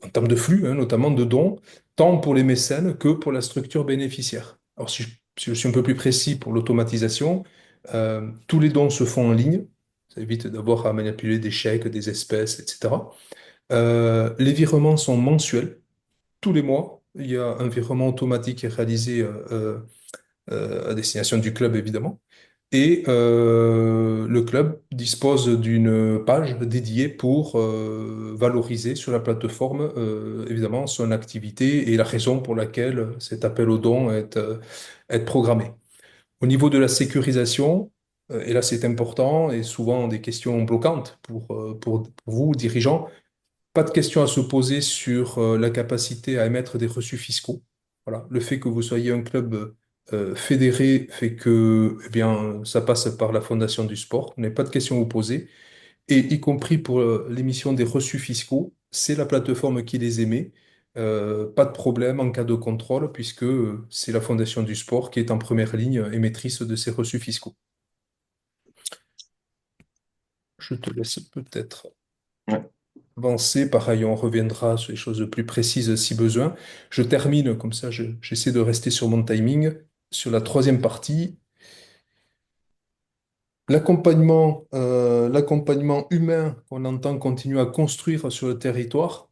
en termes de flux, hein, notamment de dons, tant pour les mécènes que pour la structure bénéficiaire. Alors, si je suis un peu plus précis pour l'automatisation, tous les dons se font en ligne. Ça évite d'avoir à manipuler des chèques, des espèces, etc. Les virements sont mensuels. Tous les mois, il y a un virement automatique qui est réalisé à destination du club, évidemment. Et le club dispose d'une page dédiée pour valoriser sur la plateforme, évidemment, son activité et la raison pour laquelle cet appel aux dons est programmé. Au niveau de la sécurisation, et là c'est important et souvent des questions bloquantes pour vous, dirigeants, pas de question à se poser sur la capacité à émettre des reçus fiscaux. Voilà. Le fait que vous soyez un club fédéré fait que eh bien, ça passe par la Fondation du sport. Vous n'avez pas de question à vous poser. Et y compris pour l'émission des reçus fiscaux, c'est la plateforme qui les émet. Pas de problème en cas de contrôle, puisque c'est la Fondation du sport qui est en première ligne émettrice de ces reçus fiscaux. Je te laisse peut-être Ouais. avancer. Pareil, on reviendra sur les choses plus précises si besoin. Je termine, comme ça j'essaie de rester sur mon timing, sur la troisième partie. L'accompagnement humain qu'on entend continuer à construire sur le territoire.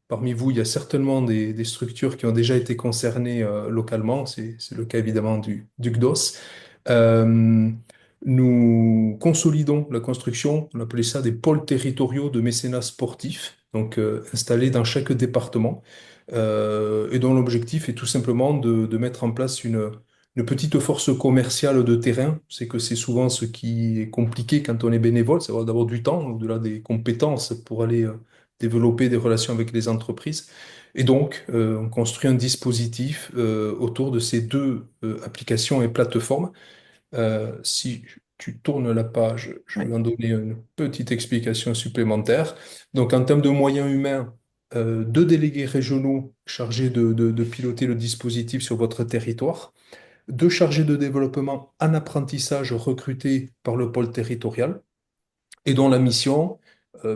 Parmi vous, il y a certainement des structures qui ont déjà été concernées localement. C'est le cas évidemment du CDOS. Euh, Nous consolidons la construction, on appelait ça des pôles territoriaux de mécénat sportif, donc installés dans chaque département, et dont l'objectif est tout simplement de mettre en place une petite force commerciale de terrain. C'est que c'est souvent ce qui est compliqué quand on est bénévole, c'est d'avoir du temps, au-delà des compétences, pour aller développer des relations avec les entreprises. Et donc, on construit un dispositif autour de ces deux applications et plateformes. Si tu tournes la page, je vais en donner une petite explication supplémentaire. Donc, en termes de moyens humains, deux délégués régionaux chargés de piloter le dispositif sur votre territoire, deux chargés de développement en apprentissage recrutés par le pôle territorial et dont la mission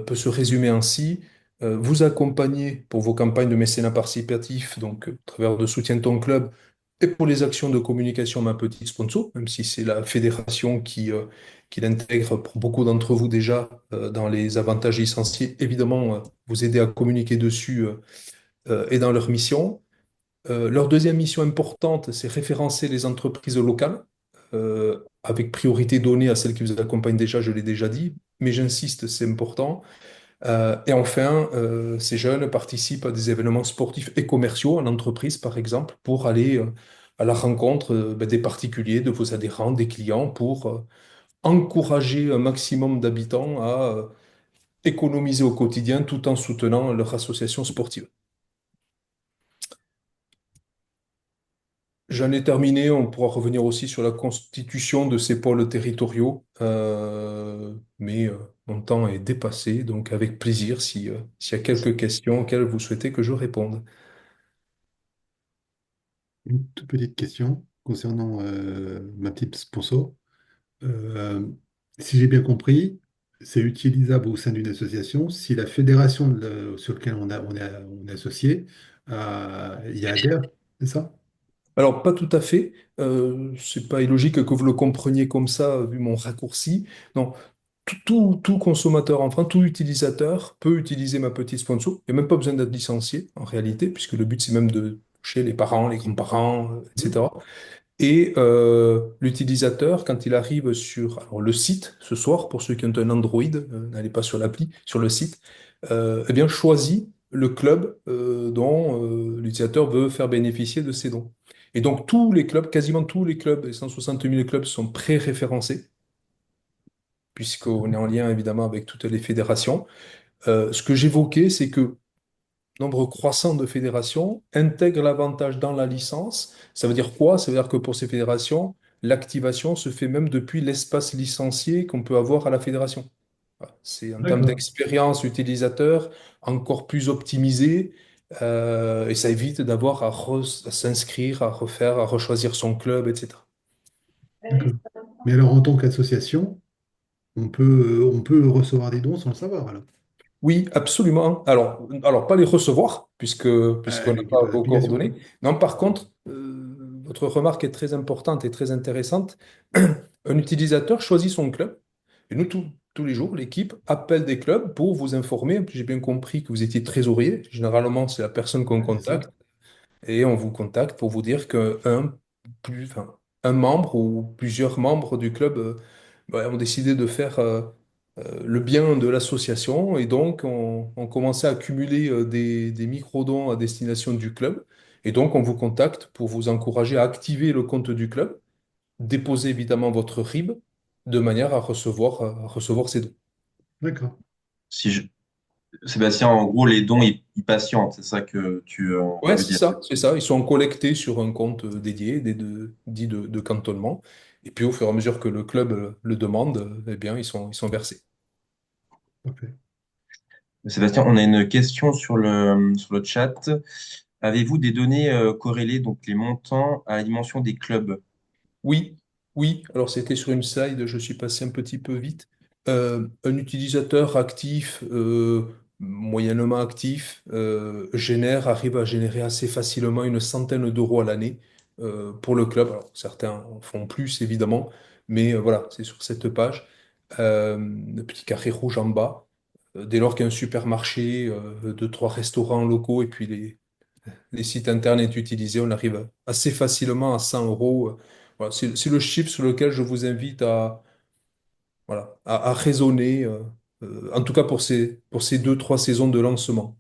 peut se résumer ainsi, vous accompagner pour vos campagnes de mécénat participatif, donc à travers de soutien ton club, et pour les actions de communication Ma Petite Sponsor, même si c'est la fédération qui l'intègre pour beaucoup d'entre vous déjà dans les avantages licenciés, évidemment, vous aider à communiquer dessus et dans leur mission. Leur deuxième mission importante, c'est référencer les entreprises locales, avec priorité donnée à celles qui vous accompagnent déjà, je l'ai déjà dit, mais j'insiste, c'est important. Et enfin, ces jeunes participent à des événements sportifs et commerciaux en entreprise, par exemple, pour aller à la rencontre des particuliers, de vos adhérents, des clients, pour encourager un maximum d'habitants à économiser au quotidien tout en soutenant leur association sportive. J'en ai terminé, on pourra revenir aussi sur la constitution de ces pôles territoriaux, mais mon temps est dépassé, donc avec plaisir s'il y a quelques questions auxquelles vous souhaitez que je réponde. Une toute petite question concernant ma petite sponsor. Euh, Si j'ai bien compris, c'est utilisable au sein d'une association si la fédération sur laquelle on est associé y adhère, c'est ça? Alors, pas tout à fait, c'est pas illogique que vous le compreniez comme ça, vu mon raccourci. Non, tout consommateur en France, tout utilisateur peut utiliser Ma Petite Sponsor. Il n'y a même pas besoin d'être licencié, en réalité, puisque le but, c'est même de toucher les parents, les grands-parents, Mhm. etc. Et l'utilisateur, quand il arrive sur alors, le site, ce soir, pour ceux qui ont un Android, n'allez pas sur l'appli, sur le site, eh bien, choisit le club dont l'utilisateur veut faire bénéficier de ses dons. Et donc, tous les clubs, quasiment tous les clubs, les 160 000 clubs sont pré-référencés, puisqu'on est en lien évidemment avec toutes les fédérations. Ce que j'évoquais, c'est que nombre croissant de fédérations intègrent l'avantage dans la licence. Ça veut dire quoi? Ça veut dire que pour ces fédérations, l'activation se fait même depuis l'espace licencié qu'on peut avoir à la fédération. Voilà. C'est en termes D'accord. d'expérience utilisateur encore plus optimisé, et ça évite d'avoir à s'inscrire, à refaire, à rechoisir son club, etc. D'accord. Mais alors, en tant qu'association, on peut recevoir des dons sans le savoir, alors. Oui, absolument. Alors pas les recevoir, puisqu'on n'a Il n'y a pas pas vos d'application. coordonnées. Non, par contre, votre remarque est très importante et très intéressante. Un utilisateur choisit son club, et nous, tous les jours, l'équipe appelle des clubs pour vous informer. J'ai bien compris que vous étiez trésorier. Généralement, c'est la personne qu'on Ouais, c'est ça. contacte, et on vous contacte pour vous dire enfin, un membre ou plusieurs membres du club ont décidé de faire le bien de l'association et donc on commençait à accumuler des micro-dons à destination du club. Et donc on vous contacte pour vous encourager à activer le compte du club, déposer évidemment votre RIB de manière à recevoir ces dons. D'accord. Si je... Sébastien, en gros, les dons, ils patientent, c'est ça que tu Ouais, veux c'est dire. ça, c'est ça. Ils sont collectés sur un compte dédié, dit de cantonnement. Et puis au fur et à mesure que le club le demande, eh bien, ils sont versés. Parfait. Sébastien, on a une question sur le chat. Avez-vous des données corrélées, donc les montants à la dimension des clubs? Oui, oui. Alors c'était sur une slide, je suis passé un petit peu vite. Un utilisateur actif, moyennement actif, arrive à générer assez facilement une centaine d'euros à l'année pour le club. Alors certains en font plus évidemment, mais voilà, c'est sur cette page. Le petit carré rouge en bas. Dès lors qu'un supermarché, deux, trois restaurants locaux et puis les sites internet utilisés, on arrive assez facilement à 100 euros. Voilà, c'est le chiffre sur lequel je vous invite voilà, à raisonner, en tout cas pour ces deux, trois saisons de lancement.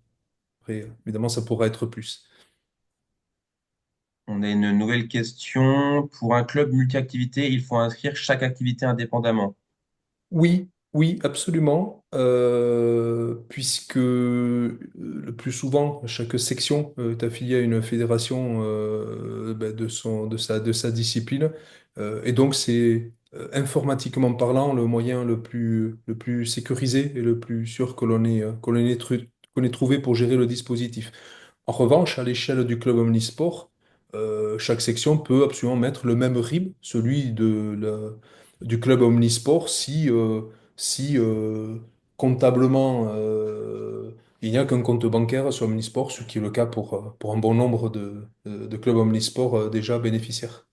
Après, évidemment, ça pourrait être plus. On a une nouvelle question. Pour un club multi-activité, il faut inscrire chaque activité indépendamment. Oui, oui, absolument, puisque le plus souvent, chaque section est affiliée à une fédération de sa discipline, et donc c'est informatiquement parlant le moyen le plus sécurisé et le plus sûr qu'on ait trouvé pour gérer le dispositif. En revanche, à l'échelle du club omnisport, chaque section peut absolument mettre le même RIB, celui du club omnisport, si comptablement il n'y a qu'un compte bancaire sur omnisport, ce qui est le cas pour un bon nombre de clubs omnisport déjà bénéficiaires.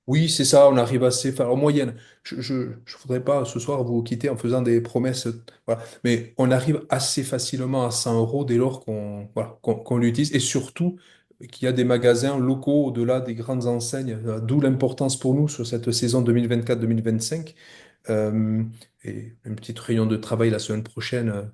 Oui, c'est ça, on arrive assez, enfin, en moyenne. Je voudrais pas ce soir vous quitter en faisant des promesses, voilà. Mais on arrive assez facilement à 100 euros dès lors qu'on l'utilise et surtout qu'il y a des magasins locaux au-delà des grandes enseignes, d'où l'importance pour nous sur cette saison 2024-2025. Euh, et une petite réunion de travail la semaine prochaine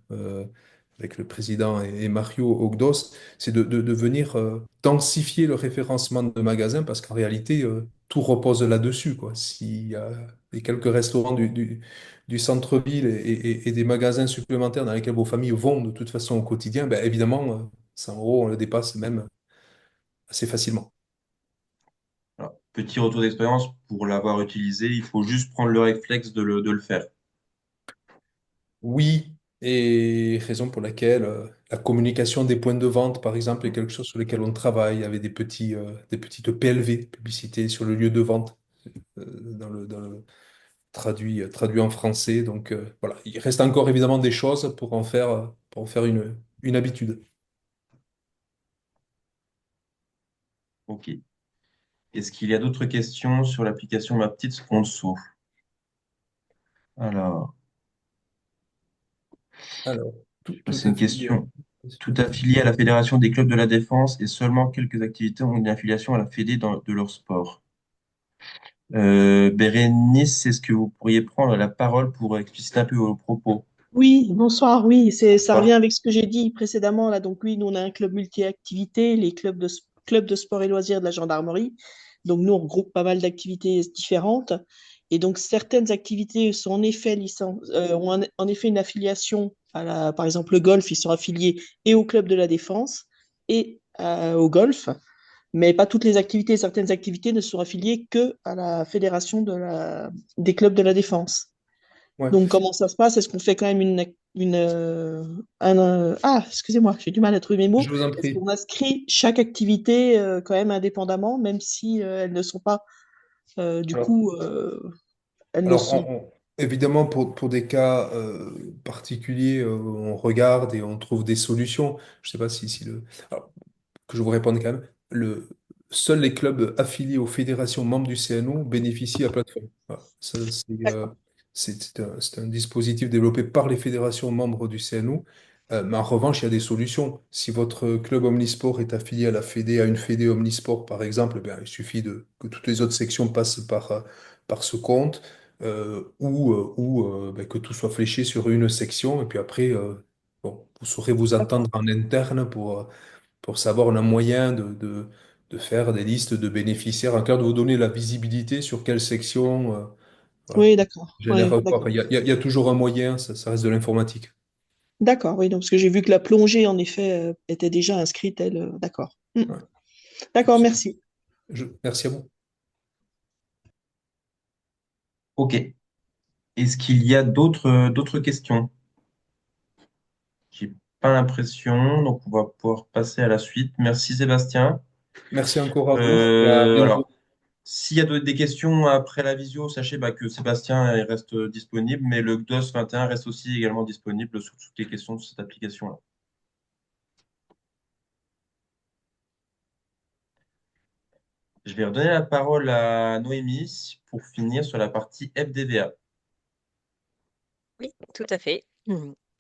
avec le président et Mario Ogdos, c'est de venir densifier le référencement de magasins parce qu'en réalité, tout repose là-dessus, quoi. S'il y a les quelques restaurants du centre-ville et des magasins supplémentaires dans lesquels vos familles vont de toute façon au quotidien, ben, évidemment, 100 euros, on le dépasse même assez facilement. Alors, petit retour d'expérience, pour l'avoir utilisé, il faut juste prendre le réflexe de le faire. Oui, et raison pour laquelle la communication des points de vente, par exemple, est quelque chose sur lequel on travaille, avec des petites PLV, publicité sur le lieu de vente, dans le traduit en français. Donc voilà, il reste encore évidemment des choses pour en faire une habitude. OK. Est-ce qu'il y a d'autres questions sur l'application Ma Petite Sponsor? Alors, Alors, tout c'est une affilié. question. Tout affilié à la Fédération des clubs de la défense et seulement quelques activités ont une affiliation à la Fédé de leur sport. Bérénice, est-ce que vous pourriez prendre la parole pour expliciter un peu vos propos? Oui, bonsoir. Oui, ça revient Voilà. avec ce que j'ai dit précédemment là. Donc oui, nous on a un club multi-activités, les clubs de sport et loisirs de la gendarmerie. Donc nous on regroupe pas mal d'activités différentes. Et donc certaines activités sont en effet ont en effet une affiliation par exemple le golf, ils sont affiliés et au club de la défense et au golf. Mais pas toutes les activités. Certaines activités ne sont affiliées que à la fédération des clubs de la défense. Ouais. Donc, comment ça se passe? Est-ce qu'on fait quand même excusez-moi, j'ai du mal à trouver mes mots. Je vous en Est-ce prie. qu'on inscrit chaque activité quand même indépendamment, même si elles ne sont pas, du Alors, coup, elles ne Alors, sont. évidemment, pour des cas particuliers, on regarde et on trouve des solutions. Je ne sais pas si le... Alors, que je vous réponde quand même. Seuls les clubs affiliés aux fédérations membres du CNO bénéficient à plateforme. Voilà. Ça, D'accord. c'est un dispositif développé par les fédérations membres du CNO. Mais en revanche, il y a des solutions. Si votre club Omnisport est affilié à à une fédé Omnisport, par exemple, eh bien, il suffit que toutes les autres sections passent par ce compte ou que tout soit fléché sur une section. Et puis après, bon, vous saurez vous D'accord. entendre en interne pour savoir un moyen de faire des listes de bénéficiaires, en clair, de vous donner la visibilité sur quelle section voilà, Oui, d'accord. génère Oui, quoi. d'accord. Il y a toujours un moyen, ça reste de l'informatique. D'accord, oui, donc parce que j'ai vu que la plongée, en effet, était déjà inscrite, elle. D'accord. Ouais, D'accord, merci. merci à vous. Ok. Est-ce qu'il y a d'autres questions? J'ai pas l'impression, donc on va pouvoir passer à la suite. Merci Sébastien. Merci encore à vous et à Alors, bientôt. s'il y a des questions après la visio, sachez que Sébastien il reste disponible, mais le GDOS 21 reste aussi également disponible sur toutes les questions de cette application-là. Je vais redonner la parole à Noémie pour finir sur la partie FDVA. Oui, tout à fait.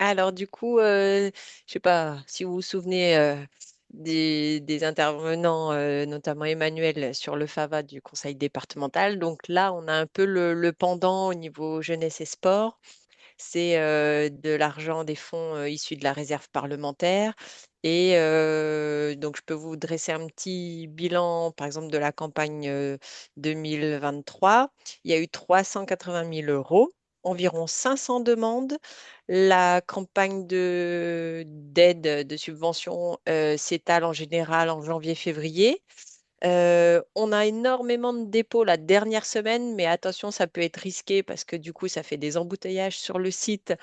Alors du coup, je sais pas si vous vous souvenez des intervenants, notamment Emmanuel sur le FAVA du conseil départemental. Donc là, on a un peu le pendant au niveau jeunesse et sport. C'est de l'argent des fonds issus de la réserve parlementaire. Et donc, je peux vous dresser un petit bilan, par exemple, de la campagne 2023. Il y a eu 380 000 euros, environ 500 demandes. La campagne d'aide, de subvention s'étale en général en janvier-février. On a énormément de dépôts la dernière semaine, mais attention, ça peut être risqué parce que du coup, ça fait des embouteillages sur le site,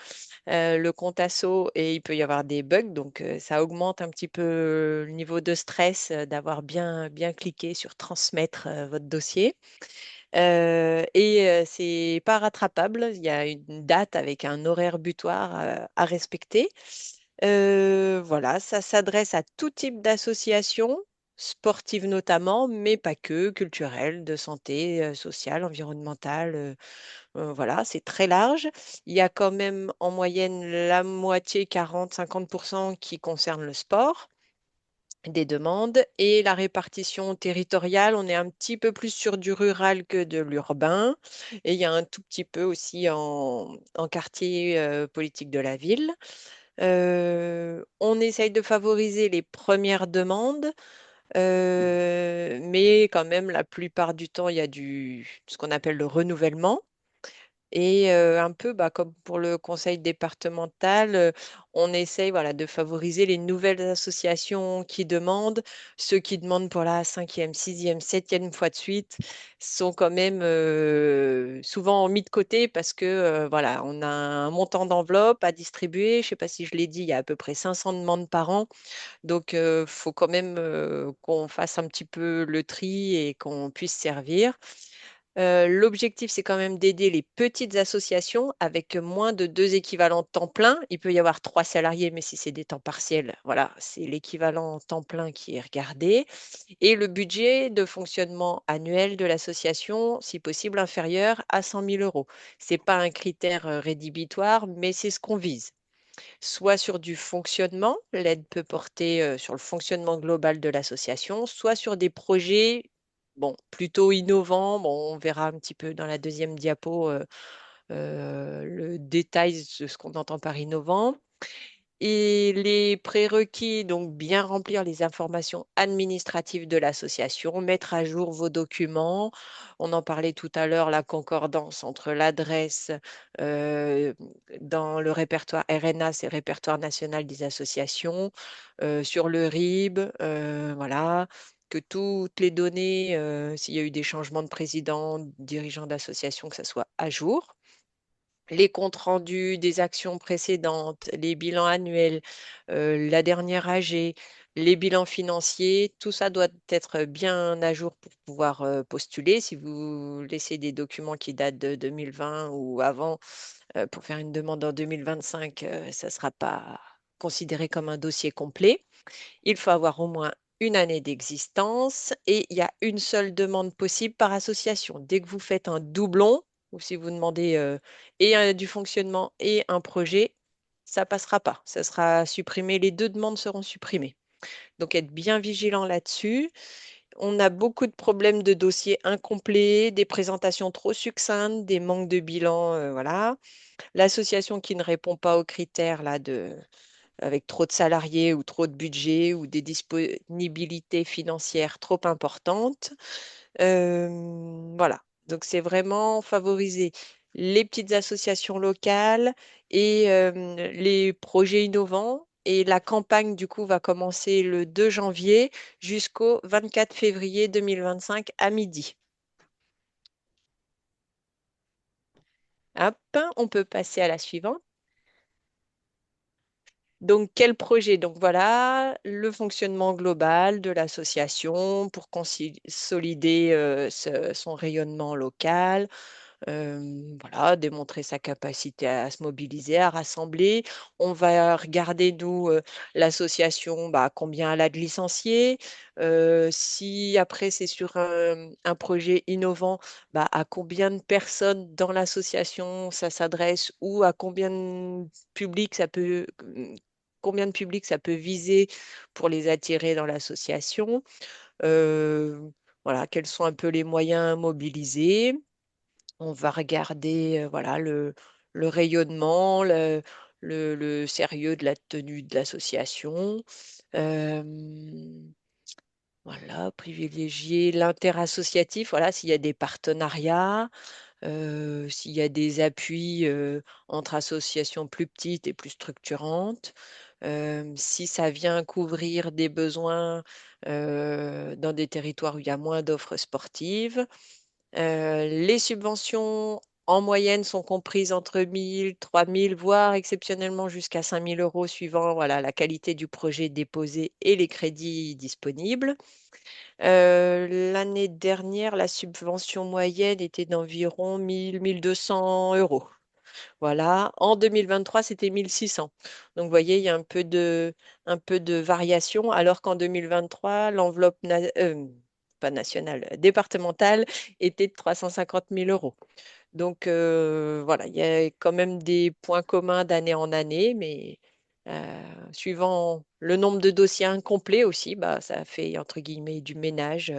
le compte asso, et il peut y avoir des bugs. Donc, ça augmente un petit peu le niveau de stress d'avoir bien cliqué sur transmettre votre dossier. Et c'est pas rattrapable. Il y a une date avec un horaire butoir à respecter. Voilà, ça s'adresse à tout type d'associations, sportives notamment, mais pas que, culturelles, de santé, sociale, environnementale. Voilà, c'est très large. Il y a quand même en moyenne la moitié, 40-50% qui concerne le sport des demandes et la répartition territoriale, on est un petit peu plus sur du rural que de l'urbain et il y a un tout petit peu aussi en quartier politique de la ville. On essaye de favoriser les premières demandes, mais quand même la plupart du temps, il y a ce qu'on appelle le renouvellement. Et un peu comme pour le conseil départemental, on essaye voilà, de favoriser les nouvelles associations qui demandent. Ceux qui demandent pour la cinquième, sixième, septième fois de suite sont quand même souvent mis de côté parce que voilà, on a un montant d'enveloppe à distribuer. Je ne sais pas si je l'ai dit, il y a à peu près 500 demandes par an. Donc, il faut quand même qu'on fasse un petit peu le tri et qu'on puisse servir. L'objectif, c'est quand même d'aider les petites associations avec moins de 2 équivalents temps plein. Il peut y avoir 3 salariés, mais si c'est des temps partiels, voilà, c'est l'équivalent temps plein qui est regardé. Et le budget de fonctionnement annuel de l'association, si possible, inférieur à 100 000 euros. Ce n'est pas un critère rédhibitoire, mais c'est ce qu'on vise. Soit sur du fonctionnement, l'aide peut porter sur le fonctionnement global de l'association, soit sur des projets, bon, plutôt innovants. Bon, on verra un petit peu dans la deuxième diapo le détail de ce qu'on entend par innovant. Et les prérequis, donc bien remplir les informations administratives de l'association, mettre à jour vos documents. On en parlait tout à l'heure, la concordance entre l'adresse euh, dans le répertoire RNA, c'est Répertoire national des associations, sur le RIB, voilà, que toutes les données, s'il y a eu des changements de président, dirigeant d'association, que ça soit à jour. Les comptes rendus des actions précédentes, les bilans annuels, la dernière AG, les bilans financiers, tout ça doit être bien à jour pour pouvoir postuler. Si vous laissez des documents qui datent de 2020 ou avant pour faire une demande en 2025, ça ne sera pas considéré comme un dossier complet. Il faut avoir au moins une année d'existence et il y a une seule demande possible par association. Dès que vous faites un doublon, ou si vous demandez du fonctionnement et un projet, ça passera pas. Ça sera supprimé. Les deux demandes seront supprimées. Donc, être bien vigilant là-dessus. On a beaucoup de problèmes de dossiers incomplets, des présentations trop succinctes, des manques de bilan, voilà. L'association qui ne répond pas aux critères là, avec trop de salariés ou trop de budget ou des disponibilités financières trop importantes. Voilà. Donc, c'est vraiment favoriser les petites associations locales et les projets innovants. Et la campagne, du coup, va commencer le 2 janvier jusqu'au 24 février 2025 à midi. Hop, on peut passer à la suivante. Donc, quel projet? Donc, voilà le fonctionnement global de l'association pour consolider son rayonnement local, voilà, démontrer sa capacité à se mobiliser, à rassembler. On va regarder, nous, l'association, bah, combien elle a de licenciés. Si après, c'est sur un projet innovant, bah, à combien de personnes dans l'association ça s'adresse ou à combien de public ça peut viser pour les attirer dans l'association. Voilà, quels sont un peu les moyens mobilisés. On va regarder voilà, le rayonnement, le sérieux de la tenue de l'association. Euh, voilà, privilégier l'interassociatif, voilà, s'il y a des partenariats, s'il y a des appuis entre associations plus petites et plus structurantes, si ça vient couvrir des besoins dans des territoires où il y a moins d'offres sportives. Les subventions en moyenne sont comprises entre 1000, 3000, voire exceptionnellement jusqu'à 5000 euros suivant voilà, la qualité du projet déposé et les crédits disponibles. L'année dernière, la subvention moyenne était d'environ 1000, 1200 euros. Voilà. En 2023, c'était 1600. Donc, vous voyez, il y a un peu de variation, alors qu'en 2023, l'enveloppe pas nationale, départementale était de 350 000 euros. Donc, voilà, il y a quand même des points communs d'année en année, mais suivant le nombre de dossiers incomplets aussi, bah, ça fait, entre guillemets, du ménage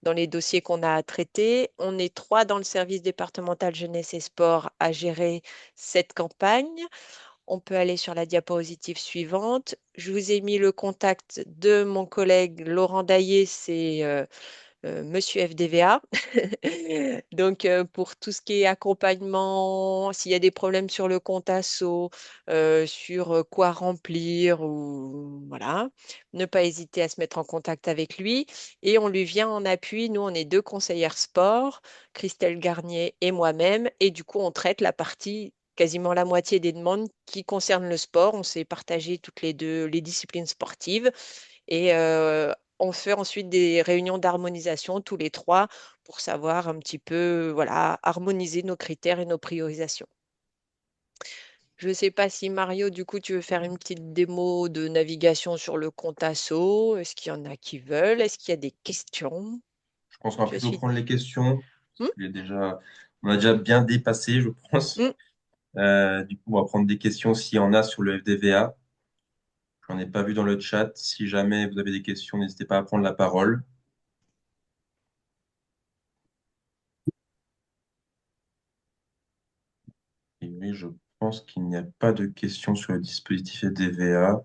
dans les dossiers qu'on a à traiter. On est 3 dans le service départemental jeunesse et sport à gérer cette campagne. On peut aller sur la diapositive suivante. Je vous ai mis le contact de mon collègue Laurent Daillé, c'est Monsieur FDVA. Donc, pour tout ce qui est accompagnement, s'il y a des problèmes sur le compte asso, sur quoi remplir, ou voilà, ne pas hésiter à se mettre en contact avec lui. Et on lui vient en appui. Nous, on est deux conseillères sport, Christelle Garnier et moi-même. Et du coup, on traite la partie, quasiment la moitié des demandes qui concernent le sport. On s'est partagé toutes les deux les disciplines sportives. Et on fait ensuite des réunions d'harmonisation tous les trois pour savoir un petit peu, voilà, harmoniser nos critères et nos priorisations. Je ne sais pas si Mario, du coup, tu veux faire une petite démo de navigation sur le compte asso. Est-ce qu'il y en a qui veulent? Est-ce qu'il y a des questions? Je pense qu'on va Je plutôt suis... prendre les questions. Hmm. On a déjà bien dépassé, je pense. Hmm. Du coup, on va prendre des questions s'il y en a sur le FDVA. Je n'en ai pas vu dans le chat. Si jamais vous avez des questions, n'hésitez pas à prendre la parole. Oui, je pense qu'il n'y a pas de questions sur le dispositif FDVA.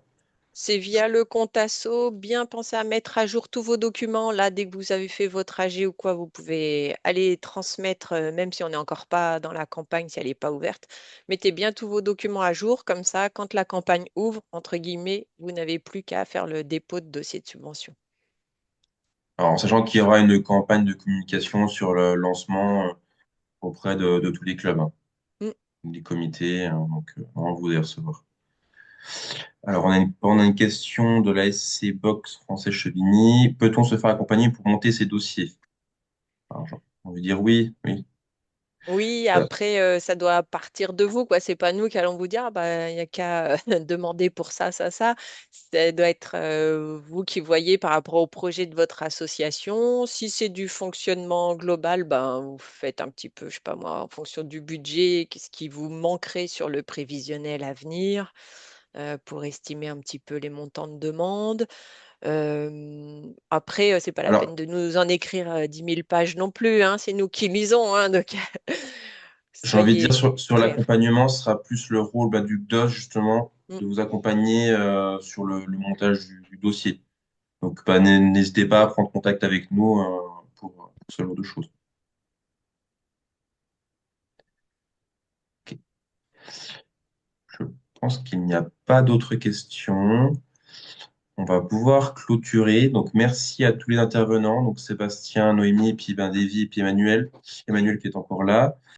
C'est via le compte asso. Bien penser à mettre à jour tous vos documents. Là, dès que vous avez fait votre AG ou quoi, vous pouvez aller transmettre, même si on n'est encore pas dans la campagne, si elle n'est pas ouverte. Mettez bien tous vos documents à jour. Comme ça, quand la campagne ouvre, entre guillemets, vous n'avez plus qu'à faire le dépôt de dossier de subvention. Alors, en sachant qu'il y aura une campagne de communication sur le lancement auprès de tous les clubs, hein, Mm. des comités, hein, donc on vous allez recevoir. Alors, on a une question de la SC Box Français Chevigny. Peut-on se faire accompagner pour monter ces dossiers? Alors, j'ai envie de dire oui, oui. Oui, Euh, après, ça doit partir de vous, quoi. C'est pas nous qui allons vous dire, ah bah, il n'y a qu'à demander pour ça, ça, ça. Ça doit être vous qui voyez par rapport au projet de votre association. Si c'est du fonctionnement global, ben, vous faites un petit peu, je sais pas moi, en fonction du budget, qu'est-ce qui vous manquerait sur le prévisionnel à venir pour estimer un petit peu les montants de demande. Après, c'est pas la peine alors, de nous en écrire 10 000 pages non plus, hein. C'est nous qui lisons, hein, donc j'ai envie de dire soyez sur clairs. l'accompagnement, ce sera plus le rôle du DOS, justement, Mm. de vous accompagner sur le montage du dossier. Donc, bah, n'hésitez pas à prendre contact avec nous pour ce genre de choses. Ok. Je pense qu'il n'y a pas d'autres questions. On va pouvoir clôturer. Donc, merci à tous les intervenants, donc Sébastien, Noémie, puis ben, Davy, puis Emmanuel. Emmanuel qui est encore là.